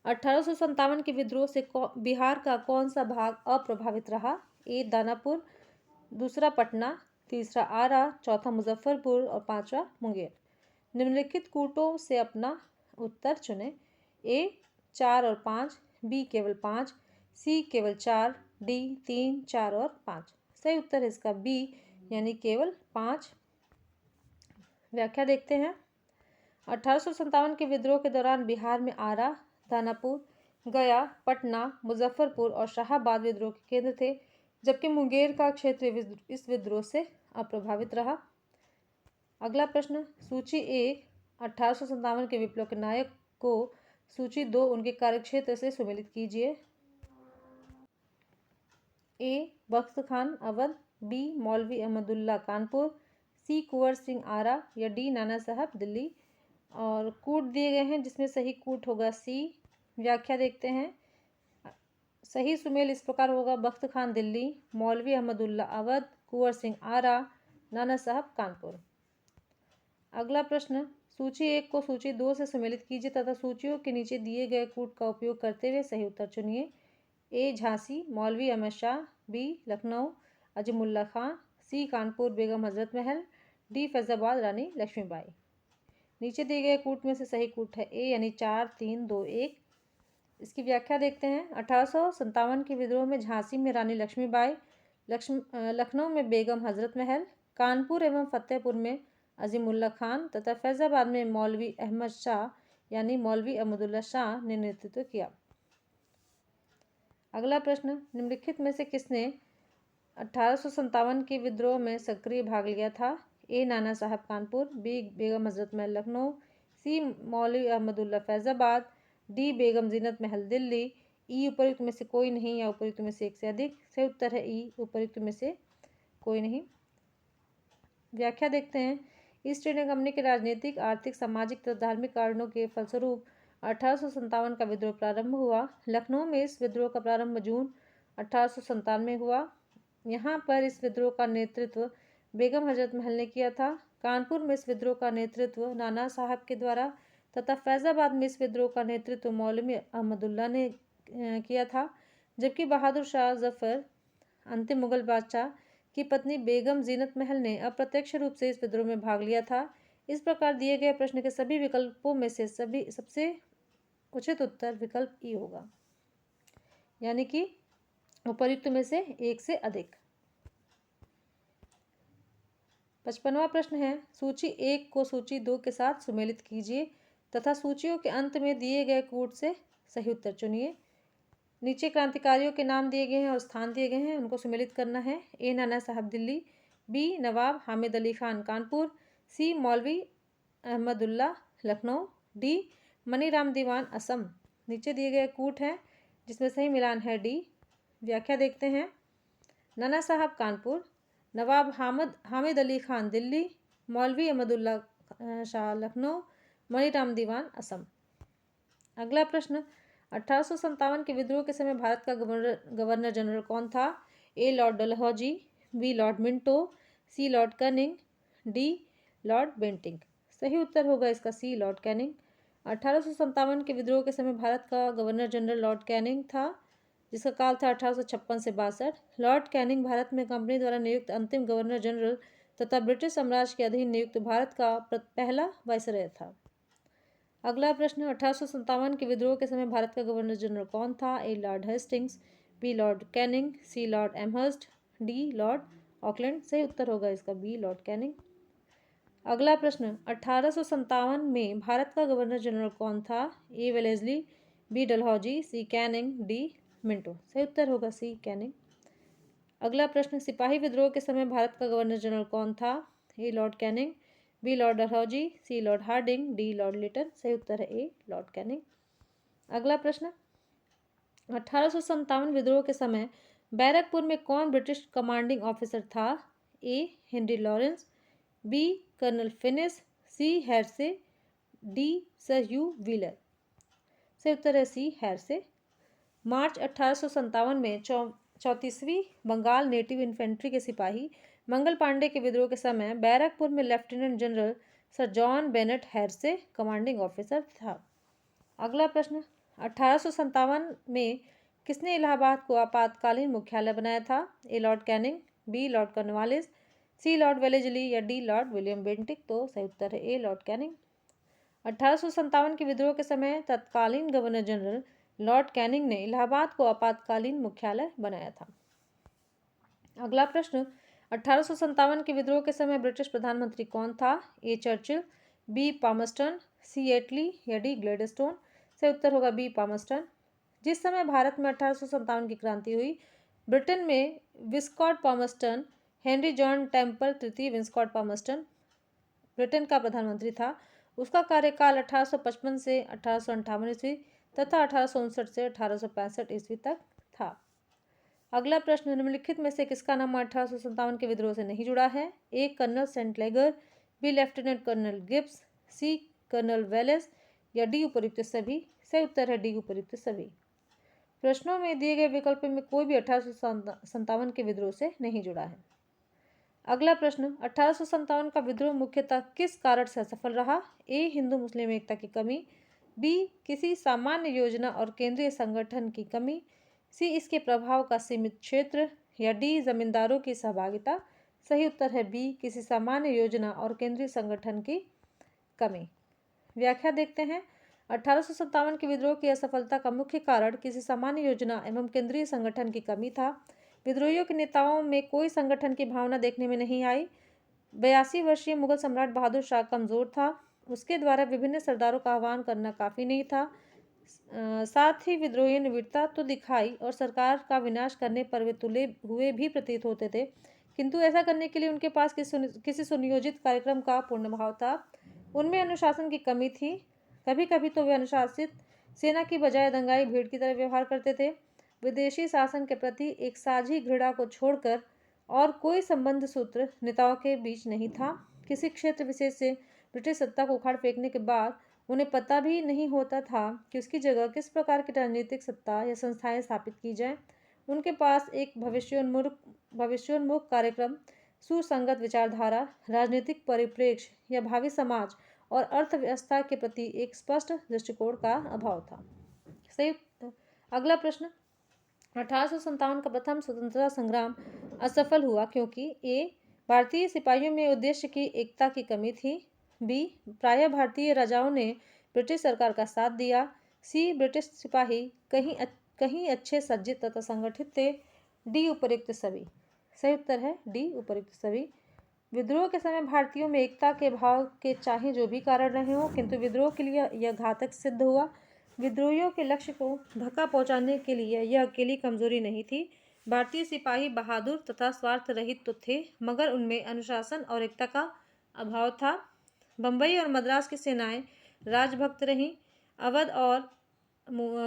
1857 के विद्रोह से बिहार का कौन सा भाग अप्रभावित रहा? ए दानापुर, दूसरा पटना, तीसरा आरा, चौथा मुजफ्फरपुर और पांचवा मुंगेर। निम्नलिखित कूटों से अपना उत्तर चुनें। ए 4 और 5, बी केवल 5, सी केवल 4, डी 3, 4 और 5। सही उत्तर है इसका बी यानी केवल 5। व्याख्या देखते हैं। 1857 के विद्रोह के दौरान बिहार में आरा, दानापुर, गया, पटना, मुजफ्फरपुर और शाहाबाद विद्रोह के केंद्र थे, जबकि मुंगेर का क्षेत्र इस विद्रोह से अप्रभावित रहा। अगला प्रश्न, सूची 1 1857 के विप्लव के नायक को सूची 2 उनके कार्यक्षेत्र से सुमेलित कीजिए। ए बख्त खान अवध, बी मौलवी अहमदुल्ला कानपुर, सी कुंवर सिंह आरा या डी नाना साहब दिल्ली। और कूट दिए गए हैं जिसमें सही कूट होगा सी। व्याख्या देखते हैं। सही सुमेल इस प्रकार होगा, बख्त खान दिल्ली, मौलवी अहमदुल्ला अवध, कुंवर सिंह आरा, नाना साहब कानपुर। अगला प्रश्न, सूची 1 को सूची 2 से सम्मिलित कीजिए तथा सूचियों के नीचे दिए गए कूट का उपयोग करते हुए सही उत्तर चुनिए। ए झांसी, मौलवी अहमद शाह, बी लखनऊ, अजीमुल्ला खां, सी कानपुर, बेगम हजरत महल, डी फैजाबाद, रानी लक्ष्मीबाई। नीचे दिए गए कूट में से सही कूट है ए यानी 4 3 2 1। इसकी व्याख्या देखते हैं। 1857 के विद्रोह में झांसी में रानी लक्ष्मीबाई, लखनऊ में बेगम हजरत महल, कानपुर एवं फतेहपुर में अजीमुल्ला खान तथा फैजाबाद में मौलवी अहमद शाह यानी मौलवी अहमदुल्ला शाह ने नेतृत्व किया। अगला प्रश्न, निम्नलिखित में से किसने 1857 के विद्रोह में सक्रिय भाग लिया था? ए नाना साहब कानपुर, बी बेगम हजरत महल लखनऊ, सी मौलवी अहमदुल्ला फैजाबाद, डी बेगम जीनत महल दिल्ली। ई उपयुक्त में से कोई नहीं या उपयुक्त में से एक से अधिक। सही उत्तर है ई, उपयुक्त में से कोई नहीं। व्याख्या देखते हैं। ईस्ट इंडिया कंपनी के राजनीतिक, आर्थिक, सामाजिक तथा धार्मिक कारणों के फलस्वरूप 1857 का विद्रोह प्रारंभ हुआ। लखनऊ में इस विद्रोह का प्रारंभ जून 1857 में हुआ। यहाँ पर इस विद्रोह का नेतृत्व बेगम हजरत महल ने किया था। कानपुर में इस विद्रोह का नेतृत्व नाना साहब के द्वारा तथा फैजाबाद में इस विद्रोह का नेतृत्व मौलवी अहमदुल्ला ने किया था, जबकि बहादुर शाह जफर अंतिम मुगल बादशाह की पत्नी बेगम जीनत महल ने अप्रत्यक्ष रूप से इस विद्रोह में भाग लिया था। इस प्रकार दिए गए प्रश्न के सभी विकल्पों में से सबसे उचित उत्तर विकल्प ई होगा, यानी कि उपर्युक्त में से एक से अधिक। 55वां प्रश्न है, सूची 1 को सूची 2 के साथ सुमेलित कीजिए तथा सूचियों के अंत में दिए गए कूट से सही उत्तर चुनिए। नीचे क्रांतिकारियों के नाम दिए गए हैं और स्थान दिए गए हैं, उनको सुमेलित करना है। ए नाना साहब दिल्ली, बी नवाब हामिद अली खान कानपुर, सी मौलवी अहमदुल्ला लखनऊ, डी मनीराम दीवान असम। नीचे दिए गए कूट हैं जिसमें सही मिलान है डी। व्याख्या देखते हैं। नाना साहब कानपुर, नवाब हामिद अली खान दिल्ली, मौलवी अहमदुल्ला शाह लखनऊ, मनीराम दीवान असम। अगला प्रश्न, 1857 के विद्रोह के समय भारत का गवर्नर जनरल कौन था? A lord Dalhousie, B lord Minto, C lord Canning, D lord Bentinck. सही उत्तर होगा इसका सी लॉर्ड कैनिंग। 1857 के विद्रोह के समय भारत का गवर्नर जनरल लॉर्ड कैनिंग था, जिसका काल था 1856 से 62। लॉर्ड कैनिंग भारत में कंपनी द्वारा नियुक्त अंतिम गवर्नर जनरल तथा ब्रिटिश साम्राज्य के अधीन नियुक्त भारत का पहला वायसराय था। अगला प्रश्न, 1857 के विद्रोह के समय भारत का गवर्नर जनरल कौन था? A lord Hastings, B lord Canning, C lord Amherst, D lord Auckland. सही उत्तर होगा इसका बी लॉर्ड कैनिंग। अगला प्रश्न, 1857 में भारत का गवर्नर जनरल कौन था? ए वेलेस्ली, बी डलहौजी, सी कैनिंग, डी मिंटो। सही उत्तर होगा सी कैनिंग। अगला प्रश्न, सिपाही विद्रोह के समय भारत का गवर्नर जनरल कौन था? A lord Canning, B lord Dalhousie, C lord Hardinge, D lord Lytton. सही उत्तर है ए लॉर्ड कैनिंग। अगला प्रश्न, 1857 विद्रोह के समय बैरकपुर में कौन ब्रिटिश कमांडिंग ऑफिसर था? A Henry Lawrence, B colonel Finnis, C Hearsey, D sir Hugh Wheeler. सही उत्तर है सी हैरसे। मार्च 1857 में 34वीं बंगाल नेटिव इन्फेंट्री के सिपाही मंगल पांडे के विद्रोह के समय बैरकपुर में lieutenant general sir John Bennet Hearsey commanding officer था। अगला प्रश्न, 1857 में किसने इलाहाबाद को आपातकालीन मुख्यालय बनाया था? A lord Canning, B lord Cornwallis, C lord Wellesley या डी लॉर्ड विलियम बेंटिक। तो सही उत्तर है ए लॉर्ड कैनिंग। 1857 के विद्रोह के समय तत्कालीन गवर्नर जनरल लॉर्ड कैनिंग ने इलाहाबाद को आपातकालीन मुख्यालय बनाया था। अगला प्रश्न, 1857 के विद्रोह के समय ब्रिटिश प्रधानमंत्री कौन था? ए चर्चिल, बी पामस्टन, सी एटली या डी ग्लैडस्टोन। से उत्तर होगा बी पामस्टन। जिस समय भारत में 1857 की क्रांति हुई, ब्रिटेन में Wiskott Palmerston, Henry John temple तृतीय विस्कॉट पामस्टन ब्रिटेन का प्रधानमंत्री था। उसका कार्यकाल 1855 से 1858 ईस्वी तथा 1859 से 1865 ईस्वी तक था। अगला प्रश्न, निम्नलिखित में से किसका नाम 1857 के विद्रोह से नहीं जुड़ा है? ए colonel Saint लेगर, B lieutenant colonel Gibbs, सी कर्नल वेलेस या डी उपयुक्त सभी। सही उत्तर है डी उपयुक्त सभी। प्रश्नों में दिए गए विकल्प में कोई भी 1857 के विद्रोह से नहीं जुड़ा है। अगला प्रश्न, 1857 का विद्रोह मुख्यतः किस कारण से असफल रहा? ए हिंदू मुस्लिम एकता की कमी, बी किसी सामान्य योजना और केंद्रीय संगठन की कमी, सी इसके प्रभाव का सीमित क्षेत्र या डी जमींदारों की सहभागिता। सही उत्तर है बी किसी सामान्य योजना और केंद्रीय संगठन की कमी। व्याख्या देखते हैं। 1857 के विद्रोह की असफलता का मुख्य कारण किसी सामान्य योजना एवं केंद्रीय संगठन की कमी था। विद्रोहियों के नेताओं में कोई संगठन की भावना देखने में नहीं आई। 82 वर्षीय मुगल सम्राट बहादुर शाह कमजोर था, उसके द्वारा विभिन्न सरदारों का आह्वान करना काफ़ी नहीं था। साथ ही विद्रोहियों ने वीरता तो दिखाई और सरकार का विनाश करने पर वे तुले हुए भी प्रतीत होते थे, किंतु ऐसा करने के लिए उनके पास किसी सुनियोजित कार्यक्रम का पूर्ण भाव था। उनमें अनुशासन की कमी थी। कभी कभी तो वे अनुशासित सेना की बजाय दंगाई भीड़ की तरह व्यवहार करते थे। विदेशी शासन के प्रति एक साझी घृणा को छोड़कर और कोई संबंध सूत्र नेताओं के बीच नहीं था। किसी क्षेत्र विशेष से ब्रिटिश सत्ता को उखाड़ फेंकने के बाद उन्हें पता भी नहीं होता था कि उसकी जगह किस प्रकार की राजनीतिक सत्ता या संस्थाएं स्थापित की जाएं। उनके पास एक भविष्योन्मुख कार्यक्रम, सुसंगत विचारधारा, राजनीतिक परिप्रेक्ष्य या भावी समाज और अर्थव्यवस्था के प्रति एक स्पष्ट दृष्टिकोण का अभाव था। सही। अगला प्रश्न, 1857 का प्रथम स्वतंत्रता संग्राम असफल हुआ क्योंकि ए भारतीय सिपाहियों में उद्देश्य की एकता की कमी थी, बी प्रायः भारतीय राजाओं ने ब्रिटिश सरकार का साथ दिया, सी ब्रिटिश सिपाही कहीं अच्छे सज्जित तथा संगठित थे, डी उपयुक्त सभी। सही उत्तर है डी उपयुक्त सभी। विद्रोह के समय भारतीयों में एकता के भाव के चाहे जो भी कारण रहे हों, किंतु विद्रोह के लिए यह घातक सिद्ध हुआ। विद्रोहियों के लक्ष्य को धक्का पहुंचाने के लिए यह अकेली कमजोरी नहीं थी। भारतीय सिपाही बहादुर तथा स्वार्थ रहित तो थे, मगर उनमें अनुशासन और एकता का अभाव था। बम्बई और मद्रास की सेनाएं राजभक्त रहीं। अवध और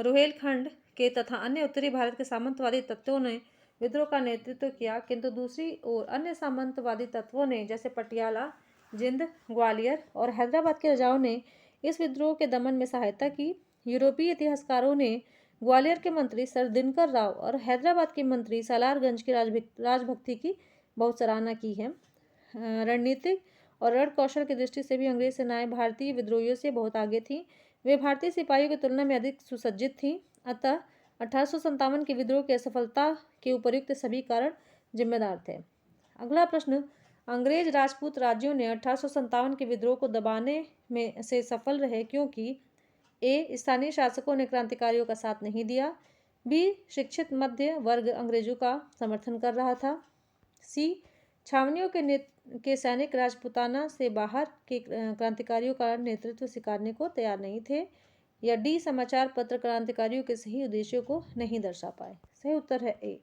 रोहेलखंड के तथा अन्य उत्तरी भारत के सामंतवादी तत्वों ने विद्रोह का नेतृत्व किया, किंतु दूसरी ओर अन्य सामंतवादी तत्वों ने जैसे पटियाला, जिंद, ग्वालियर और हैदराबाद के राजाओं ने इस विद्रोह के दमन में सहायता की। यूरोपीय इतिहासकारों ने ग्वालियर के मंत्री सर दिनकर राव और हैदराबाद के मंत्री सालारगंज की राजभक्ति की बहुत सराहना की है। रणनीतिक और रण कौशल की दृष्टि से भी अंग्रेज सेनाएं भारतीय विद्रोहियों से बहुत आगे थीं। वे भारतीय सिपाहियों की तुलना में अधिक सुसज्जित थीं। अतः 1857 के विद्रोह की असफलता के उपर्युक्त सभी कारण जिम्मेदार थे। अगला प्रश्न, अंग्रेज राजपूत राज्यों ने 1857 के विद्रोह को दबाने में से सफल रहे क्योंकि ए, स्थानीय शासकों ने क्रांतिकारियों का साथ नहीं दिया। बी, शिक्षित मध्य वर्ग अंग्रेजों का समर्थन कर रहा था। सी, छावनियों के सैनिक राजपूताना से बाहर के क्रांतिकारियों का नेतृत्व स्वीकारने को तैयार नहीं थे। या डी, समाचार पत्र क्रांतिकारियों के सही उद्देश्यों को नहीं दर्शा पाए। सही उत्तर है ए।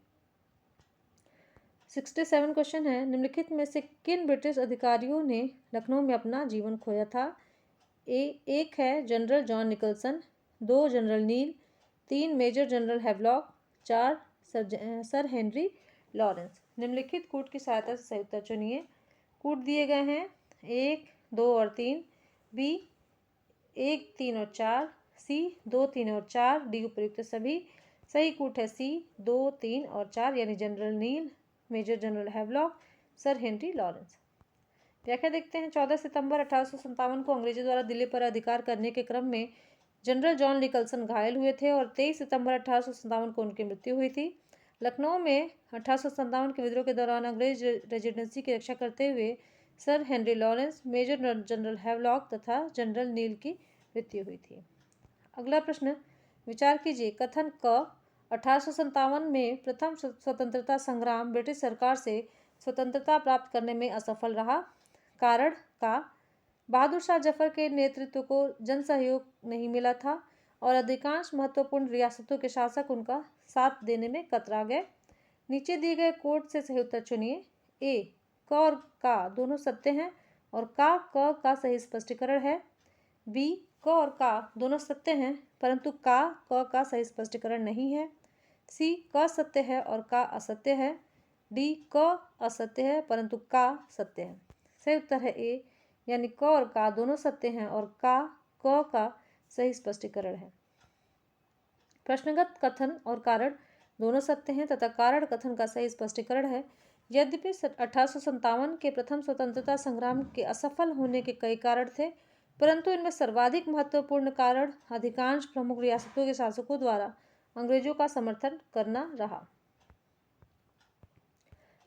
67 क्वेश्चन है, निम्नलिखित में से किन ब्रिटिश अधिकारियों ने लखनऊ में अपना जीवन खोया था? एक है general John Nicholson, 2 general Neil, 3 major general Havelock, 4 sir Henry Lawrence. निम्नलिखित कूट की सहायता से सही उत्तर चुनिए। कूट दिए गए हैं 1, 2 और 3, बी 1, 3 और 4, सी 2, 3 और 4, डी उपयुक्त सभी। सही कूट है सी 2, 3 और 4 यानी general Neill, major general Havelock, sir Henry Lawrence. व्याख्या देखते हैं। 14 सितंबर 1857 को अंग्रेजों द्वारा दिल्ली पर अधिकार करने के क्रम में जनरल जॉन निकलसन घायल हुए थे और 23 सितंबर 1857 को उनकी मृत्यु हुई थी। लखनऊ में 1857 के विद्रोह के दौरान अंग्रेज रेजिडेंसी की रक्षा करते हुए sir Henry Lawrence, major general Havelock तथा जनरल नील की मृत्यु हुई थी। अगला प्रश्न, विचार कीजिए। कथन क 1857 में प्रथम स्वतंत्रता संग्राम ब्रिटिश सरकार से स्वतंत्रता प्राप्त करने में असफल रहा। कारण का, बहादुर शाह जफर के नेतृत्व को जन सहयोग नहीं मिला था और अधिकांश महत्वपूर्ण रियासतों के शासक उनका साथ देने में कतरा गए। नीचे दिए गए कोड से सही उत्तर चुनिए। ए, क और का दोनों सत्य हैं और का सही स्पष्टीकरण है। बी, क और का दोनों सत्य हैं परंतु का सही स्पष्टीकरण नहीं है। सी, क सत्य है और का असत्य है। डी, क असत्य है परंतु का सत्य है। सही उत्तर है ए, यानी क और का दोनों सत्य हैं और का सही स्पष्टीकरण है। प्रश्नगत कथन और कारण दोनों सत्य हैं तथा कारण कथन का सही स्पष्टीकरण है। यद्यपि 1857 के प्रथम स्वतंत्रता संग्राम के असफल होने के कई कारण थे, परंतु इनमें सर्वाधिक महत्वपूर्ण कारण अधिकांश प्रमुख रियासतों के शासकों द्वारा अंग्रेजों का समर्थन करना रहा।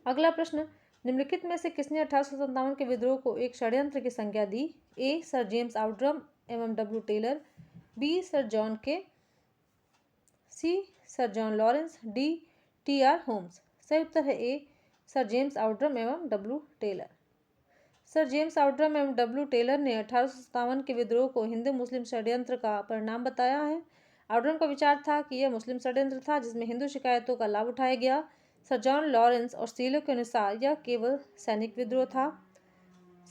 अगला प्रश्न, निम्नलिखित में से किसने 1857 के विद्रोह को एक षड्यंत्र की संज्ञा दी? ए, सर जेम्स आउटरम एवं W Taylor, B, sir John Kaye, C, sir John Lawrence, D, T R. Holmes. सही उत्तर है ए, सर जेम्स आउटरम एवं W Taylor. Sir James Outram एवं डब्ल्यू टेलर ने 1857 के विद्रोह को हिंदू मुस्लिम षड्यंत्र का परिणाम बताया है। आउटरम का विचार था कि यह मुस्लिम षड्यंत्र था जिसमें हिंदू शिकायतों का लाभ उठाया गया। सर जॉन लॉरेंस और सीले के अनुसार यह केवल सैनिक विद्रोह था।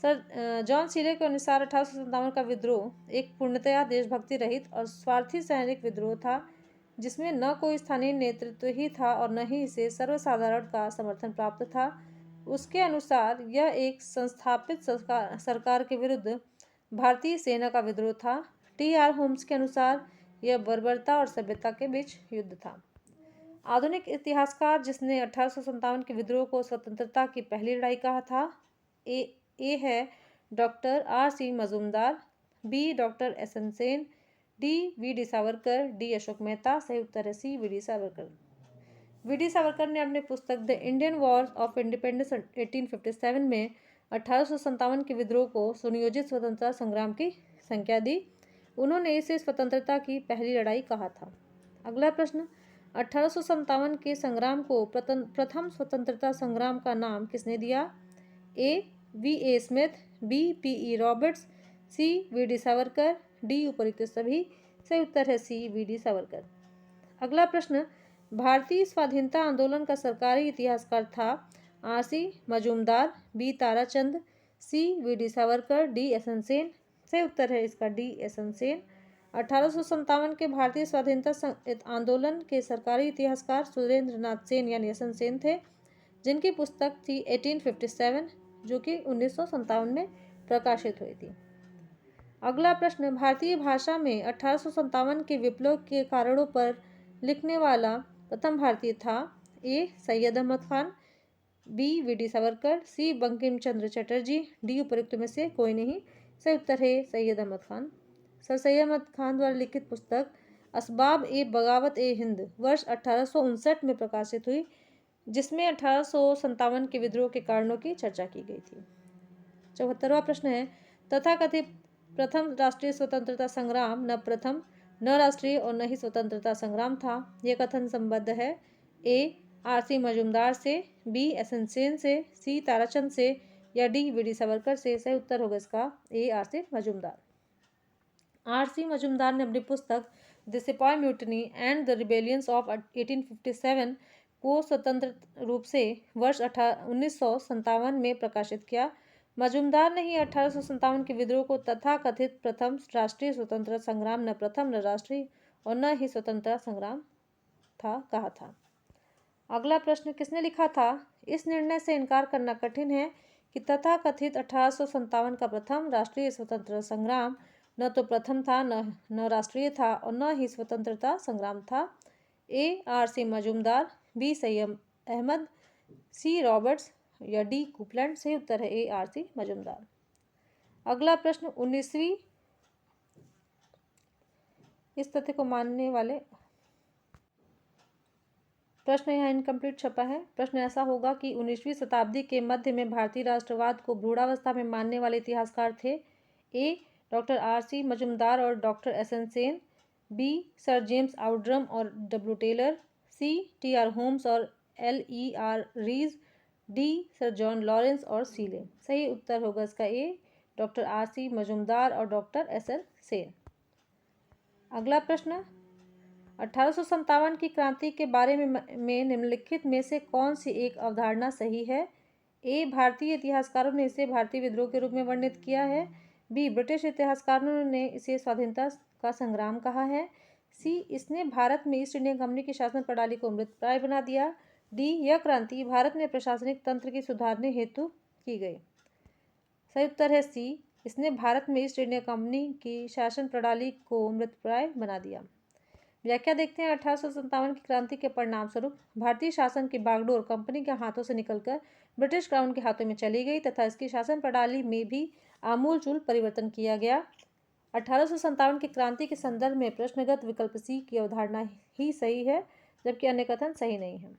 सर जॉन सीले के अनुसार 1857 का विद्रोह एक पूर्णतया देशभक्ति रहित और स्वार्थी सैनिक विद्रोह था जिसमें न कोई स्थानीय नेतृत्व ही था और न ही इसे सर्वसाधारण का समर्थन प्राप्त था। उसके अनुसार यह एक संस्थापित सरकार के विरुद्ध भारतीय सेना का विद्रोह था। टी.आर. होम्स के अनुसार यह बर्बरता और सभ्यता के बीच युद्ध था। आधुनिक इतिहासकार जिसने 1857 के विद्रोह को स्वतंत्रता की पहली लड़ाई कहा था, ए है doctor R.C. Majumdar, B doctor S.N. Sen, D V D. Savarkar, D Ashok Mehta. सही उत्तर है C, V D. Savarkar. V D. Savarkar ने अपनी पुस्तक the Indian war of independence 1857 में 1857 के विद्रोह को सुनियोजित स्वतंत्रता संग्राम की संज्ञा दी। उन्होंने इसे स्वतंत्रता की पहली लड़ाई कहा था। अगला प्रश्न, 1857 के संग्राम को प्रथम स्वतंत्रता संग्राम का नाम किसने दिया? A, V.A. Smith, B, P.E. Roberts, C, V D. Savarkar, D उपयुक्त सभी। सही उत्तर है सी, वी.डी. सावरकर। अगला प्रश्न, भारतीय स्वाधीनता आंदोलन का सरकारी इतिहासकार था? R.C. Majumdar, B, Tarachand, C, V D. Savarkar, D, S.N. Sen. सही उत्तर है इसका डी, S.N. सेन। 1857 के भारतीय स्वाधीनता आंदोलन के सरकारी इतिहासकार सुरेंद्र नाथ सेन यानी S.N. सेन थे, जिनकी पुस्तक थी 1857 जो कि 1957 में प्रकाशित हुई थी। अगला प्रश्न, भारतीय भाषा में 1857 के विप्लव के कारणों पर लिखने वाला प्रथम भारतीय था? ए. सैयद अहमद खान, बी. वी.डी. सावरकर, सी. बंकिम चंद्र चटर्जी, डी. उपरोक्त में से कोई नहीं। सही उत्तर है सैयद अहमद खान। सर सैयद अहमद खान द्वारा लिखित पुस्तक असबाब ए बगावत ए हिंद वर्ष 1859 में प्रकाशित हुई, जिसमें 1857 के विद्रोह के कारणों की चर्चा की गई थी। 74वां प्रश्न है, तथाकथित प्रथम राष्ट्रीय स्वतंत्रता संग्राम न प्रथम, न राष्ट्रीय और न ही स्वतंत्रता संग्राम था। यह कथन संबद्ध है? ए. आर.सी. मजूमदार से, बी. एस.एन. सेन से, सी. ताराचंद से या डी. वी.डी. सावरकर से। सही उत्तर होगा इसका ए. आर.सी. मजूमदार। आर.सी. मजूमदार ने अपनी पुस्तक द सिपाही mutiny and the rebellions of 1857 को स्वतंत्र रूप से वर्ष 1957 में प्रकाशित किया। मजूमदार ने ही 1857 के विद्रोह को तथाकथित प्रथम राष्ट्रीय स्वतंत्रता संग्राम न प्रथम, न राष्ट्रीय और न ही स्वतंत्रता संग्राम था कहा था। अगला प्रश्न, किसने लिखा था? इस निर्णय से इनकार करना कठिन है कि तथाकथित 1857 का प्रथम राष्ट्रीय स्वतंत्रता संग्राम न तो प्रथम था, न राष्ट्रीय था और न ही स्वतंत्रता संग्राम था। ए. आर.सी. मजूमदार, बी. सैयद अहमद, सी. रॉबर्ट्स या डी. कूपलैंड। सही उत्तर है ए. आर.सी. मजूमदार। अगला प्रश्न, 19वीं इस तथ्य को मानने वाले प्रश्न यहाँ इनकम्प्लीट छपा है। प्रश्न ऐसा होगा कि 19वीं शताब्दी के मध्य में भारतीय राष्ट्रवाद को भ्रूणावस्था में मानने वाले इतिहासकार थे? ए. Doctor R C. मजूमदार और doctor S N. Sen, B. Sir James Outram और W. Taylor, C. T R. Holmes और L.E.R. Rees, D. Sir John Lawrence और सीले। सही उत्तर होगा इसका ए. Doctor R C. मजूमदार और डॉक्टर एस.एन. सेन। अगला प्रश्न, 1857 की क्रांति के बारे में निम्नलिखित में से कौन सी एक अवधारणा सही है? ए. भारतीय इतिहासकारों ने इसे भारतीय विद्रोह के रूप में वर्णित किया है, बी. ब्रिटिश इतिहासकारों ने इसे स्वाधीनता का संग्राम कहा है, सी. इसने भारत में ईस्ट इंडिया कंपनी की शासन प्रणाली को मृतप्राय बना दिया, डी. यह क्रांति भारत में प्रशासनिक तंत्र की सुधारने हेतु की गई। सही उत्तर है सी. इसने भारत में ईस्ट इंडिया कंपनी की शासन प्रणाली को मृतप्राय बना दिया। व्याख्या देखते हैं। 1857 की क्रांति के परिणाम स्वरूप भारतीय शासन की बागडोर कंपनी के हाथों से निकलकर ब्रिटिश क्राउन के हाथों में चली गई तथा इसकी शासन प्रणाली में भी आमूलचूल परिवर्तन किया गया। 1857 की क्रांति के संदर्भ में प्रश्नगत विकल्प सी की अवधारणा ही सही है, जबकि अन्य कथन सही नहीं है।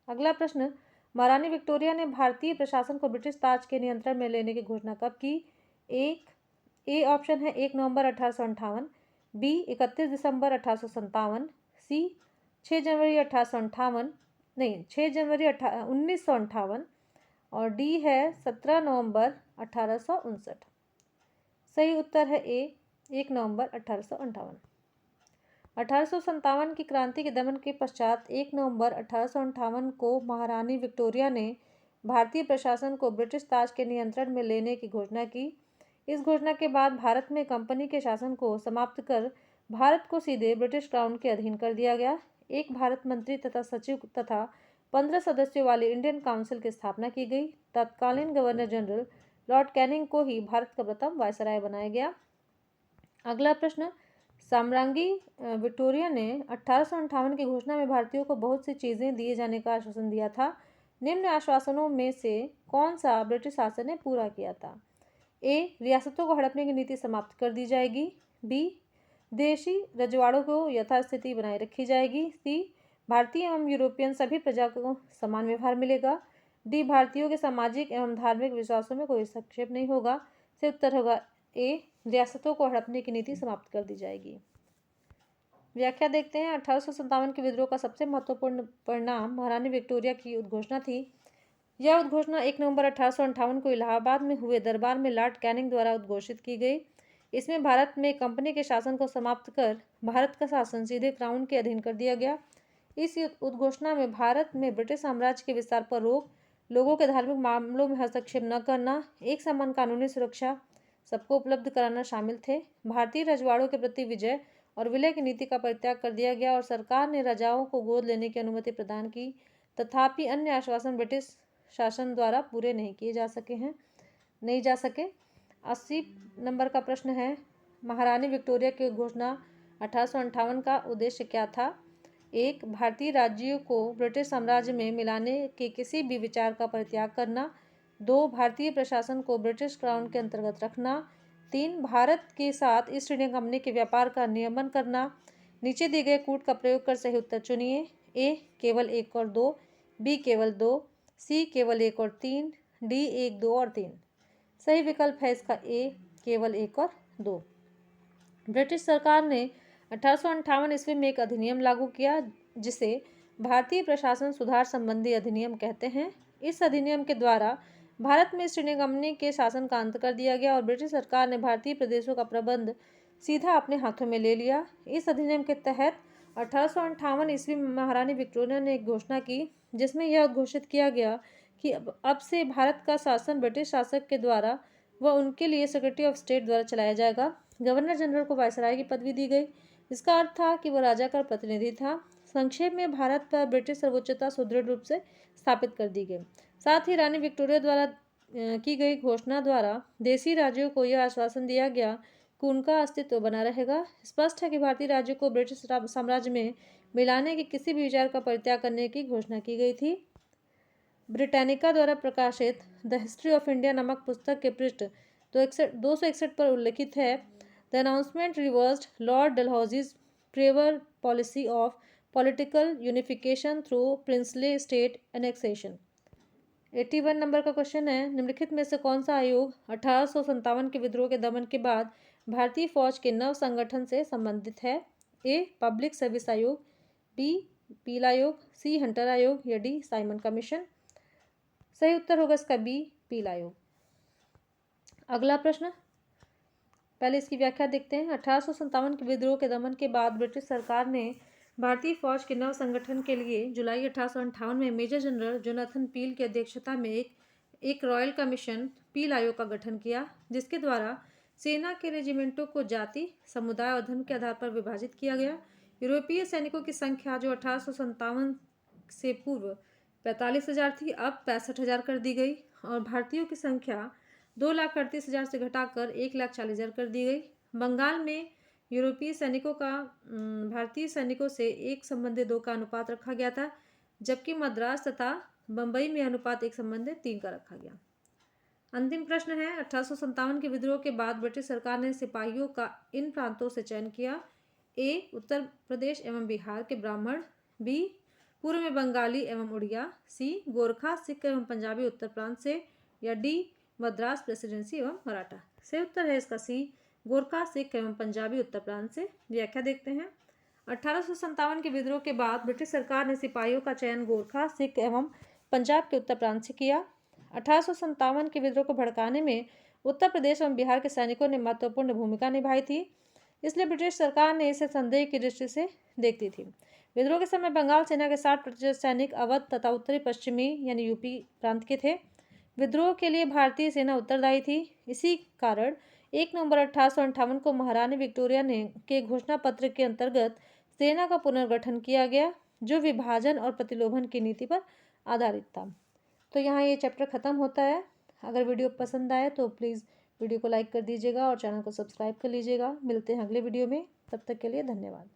अगला प्रश्न, महारानी विक्टोरिया ने भारतीय प्रशासन को ब्रिटिश ताज के नियंत्रण में लेने की घोषणा कब की? ए ऑप्शन है 1 नवंबर 1858, बी 31 दिसंबर 1857, सी 6 जनवरी 1858 नहीं 6 जनवरी 1958 और डी है 17 नवंबर 1859। सही उत्तर है ए 1 नवंबर 1858। 1857 की क्रांति के दमन के पश्चात 1 नवंबर 1858 को महारानी विक्टोरिया ने भारतीय प्रशासन को ब्रिटिश ताज के नियंत्रण में लेने की घोषणा की। इस घोषणा के बाद भारत में कंपनी के शासन को समाप्त कर भारत को सीधे ब्रिटिश क्राउन के अधीन कर दिया गया। एक भारत मंत्री तथा सचिव तथा 15 सदस्यों वाले इंडियन काउंसिल की स्थापना की गई। तत्कालीन गवर्नर जनरल लॉर्ड कैनिंग को ही भारत का प्रथम वायसराय बनाया गया। अगला प्रश्न, साम्राज्ञी विक्टोरिया ने 1858 की घोषणा में भारतीयों को बहुत सी चीज़ें दिए जाने का आश्वासन दिया था। निम्न आश्वासनों में से कौन सा ब्रिटिश शासन ने पूरा किया था? ए. रियासतों को हड़पने की नीति समाप्त कर दी जाएगी, बी. देशी रजवाड़ों को यथास्थिति बनाए रखी जाएगी, सी. भारतीय एवं यूरोपियन सभी प्रजा को समान व्यवहार मिलेगा, डी. भारतीयों के सामाजिक एवं धार्मिक विश्वासों में कोई हस्तक्षेप नहीं होगा। सही उत्तर होगा ए. रियासतों को हड़पने की नीति समाप्त कर दी जाएगी। व्याख्या देखते हैं। 1857 के विद्रोह का सबसे महत्वपूर्ण परिणाम महारानी विक्टोरिया की उद्घोषणा थी। यह उद्घोषणा 1 नवंबर 1858 को इलाहाबाद में हुए दरबार में लॉर्ड कैनिंग द्वारा उद्घोषित की गई। इसमें भारत में कंपनी के शासन को समाप्त कर भारत का शासन सीधे क्राउन के अधीन कर दिया गया। इस उद्घोषणा में भारत में ब्रिटिश साम्राज्य के विस्तार पर रोक, लोगों के धार्मिक मामलों में हस्तक्षेप न करना, एक समान कानूनी सुरक्षा सबको उपलब्ध कराना शामिल थे। भारतीय रजवाड़ों के प्रति विजय और विलय की नीति का परित्याग कर दिया गया और सरकार ने राजाओं को गोद लेने की अनुमति प्रदान की। तथापि अन्य आश्वासन ब्रिटिश शासन द्वारा पूरे नहीं जा सके। 80 नंबर का प्रश्न है, महारानी विक्टोरिया की घोषणा 1858 का उद्देश्य क्या था? 1. भारतीय राज्यों को ब्रिटिश साम्राज्य में मिलाने के किसी भी विचार का परित्याग करना। 2. भारतीय प्रशासन को ब्रिटिश क्राउन के अंतर्गत रखना। 3. भारत के साथ ईस्ट इंडिया कंपनी के व्यापार का नियमन करना। नीचे दिए गए कूट का प्रयोग कर सही उत्तर चुनिए। ए. केवल 1 और 2, बी. केवल 2, सी. केवल 1 और 3, डी. 1, 2 और 3। सही विकल्प है इसका ए, केवल 1 और 2। ब्रिटिश सरकार ने 1858 ईस्वी में एक अधिनियम लागू किया जिसे भारतीय प्रशासन सुधार संबंधी अधिनियम कहते हैं। इस अधिनियम के द्वारा भारत में ईस्ट इंडिया कंपनी के शासन का अंत कर दिया गया और ब्रिटिश सरकार ने भारतीय प्रदेशों का प्रबंध सीधा अपने हाथों में ले लिया। इस अधिनियम के तहत 1858 ईस्वी में महारानी विक्टोरिया ने एक घोषणा की जिसमें यह घोषित किया गया कि अब से भारत का शासन ब्रिटिश शासक के द्वारा व उनके लिए सेक्रेटरी ऑफ स्टेट द्वारा चलाया जाएगा। गवर्नर जनरल को वायसराय की पदवी दी गई। इसका अर्थ था कि वह राजा का प्रतिनिधि था। संक्षेप में भारत पर ब्रिटिश सर्वोच्चता सुदृढ़ रूप से स्थापित कर दी गई। साथ ही रानी विक्टोरिया द्वारा की गई घोषणा द्वारा देशी राज्यों को यह आश्वासन दिया गया कि उनका अस्तित्व बना रहेगा। स्पष्ट है कि भारतीय राज्यों को ब्रिटिश साम्राज्य में मिलाने के किसी भी विचार का परित्याग करने की घोषणा की गई थी। ब्रिटानिका द्वारा प्रकाशित द हिस्ट्री ऑफ इंडिया नामक पुस्तक के पृष्ठ 261 पर उल्लिखित है, the announcement reversed lord Dalhousie's prior policy of political unification through princely state annexation. 81 number का क्वेश्चन है, निम्नलिखित में से कौन सा आयोग 1857 के विद्रोह के दमन के बाद भारतीय फौज के नव संगठन से संबंधित है? ए. पब्लिक सर्विस आयोग, बी. पील आयोग, सी. हंटर आयोग या डी. Simon commission. सही उत्तर होगा इसका बी, पील आयोग। अगला प्रश्न, पहले इसकी व्याख्या देखते हैं। 1857 के विद्रोह के दमन के बाद ब्रिटिश सरकार ने भारतीय फौज के नव संगठन के लिए जुलाई 1858 में मेजर जनरल जोनाथन पील की अध्यक्षता में एक रॉयल कमीशन पील आयोग का गठन किया, जिसके द्वारा सेना के रेजिमेंटों को जाति, समुदाय और धर्म के आधार पर विभाजित किया गया। यूरोपीय सैनिकों की संख्या जो 1857 से पूर्व 45,000 थी, अब 65,000 कर दी गई और भारतीयों की संख्या 2,38,000 से घटाकर 1,40,000 कर दी गई। बंगाल में यूरोपीय सैनिकों का भारतीय सैनिकों से 1:2 का अनुपात रखा गया था, जबकि मद्रास तथा बंबई में अनुपात 1:3 का रखा गया। अंतिम प्रश्न है, 1857 के विद्रोह के बाद ब्रिटिश सरकार ने सिपाहियों का इन प्रांतों से चयन किया? ए. उत्तर प्रदेश एवं बिहार के ब्राह्मण, बी. पूर्व में बंगाली एवं उड़िया, सी. गोरखा, सिख एवं पंजाबी उत्तर प्रांत से या डी. मद्रास प्रेसिडेंसी एवं मराठा। सही उत्तर है इसका सी, गोरखा, सिख एवं पंजाबी उत्तर प्रांत से। व्याख्या देखते हैं। 1857 के विद्रोह के बाद ब्रिटिश सरकार ने सिपाहियों का चयन गोरखा, सिख एवं पंजाब के उत्तर प्रांत से किया। 1857 के विद्रोह को भड़काने में उत्तर प्रदेश एवं बिहार के सैनिकों ने महत्वपूर्ण भूमिका निभाई थी, इसलिए ब्रिटिश सरकार ने इसे संदेह की दृष्टि से देखती थी। विद्रोह के समय बंगाल सेना के 60% सैनिक अवध तथा उत्तरी पश्चिमी यानी यूपी प्रांत के थे। विद्रोह के लिए भारतीय सेना उत्तरदायी थी। इसी कारण 1 नवंबर 1858 को महारानी विक्टोरिया के घोषणा पत्र के अंतर्गत सेना का पुनर्गठन किया गया, जो विभाजन और प्रतिलोभन की नीति पर आधारित था। तो यहाँ ये चैप्टर खत्म होता है। अगर वीडियो पसंद आए तो प्लीज़ वीडियो को लाइक कर दीजिएगा और चैनल को सब्सक्राइब कर लीजिएगा। मिलते हैं अगले वीडियो में, तब तक के लिए धन्यवाद।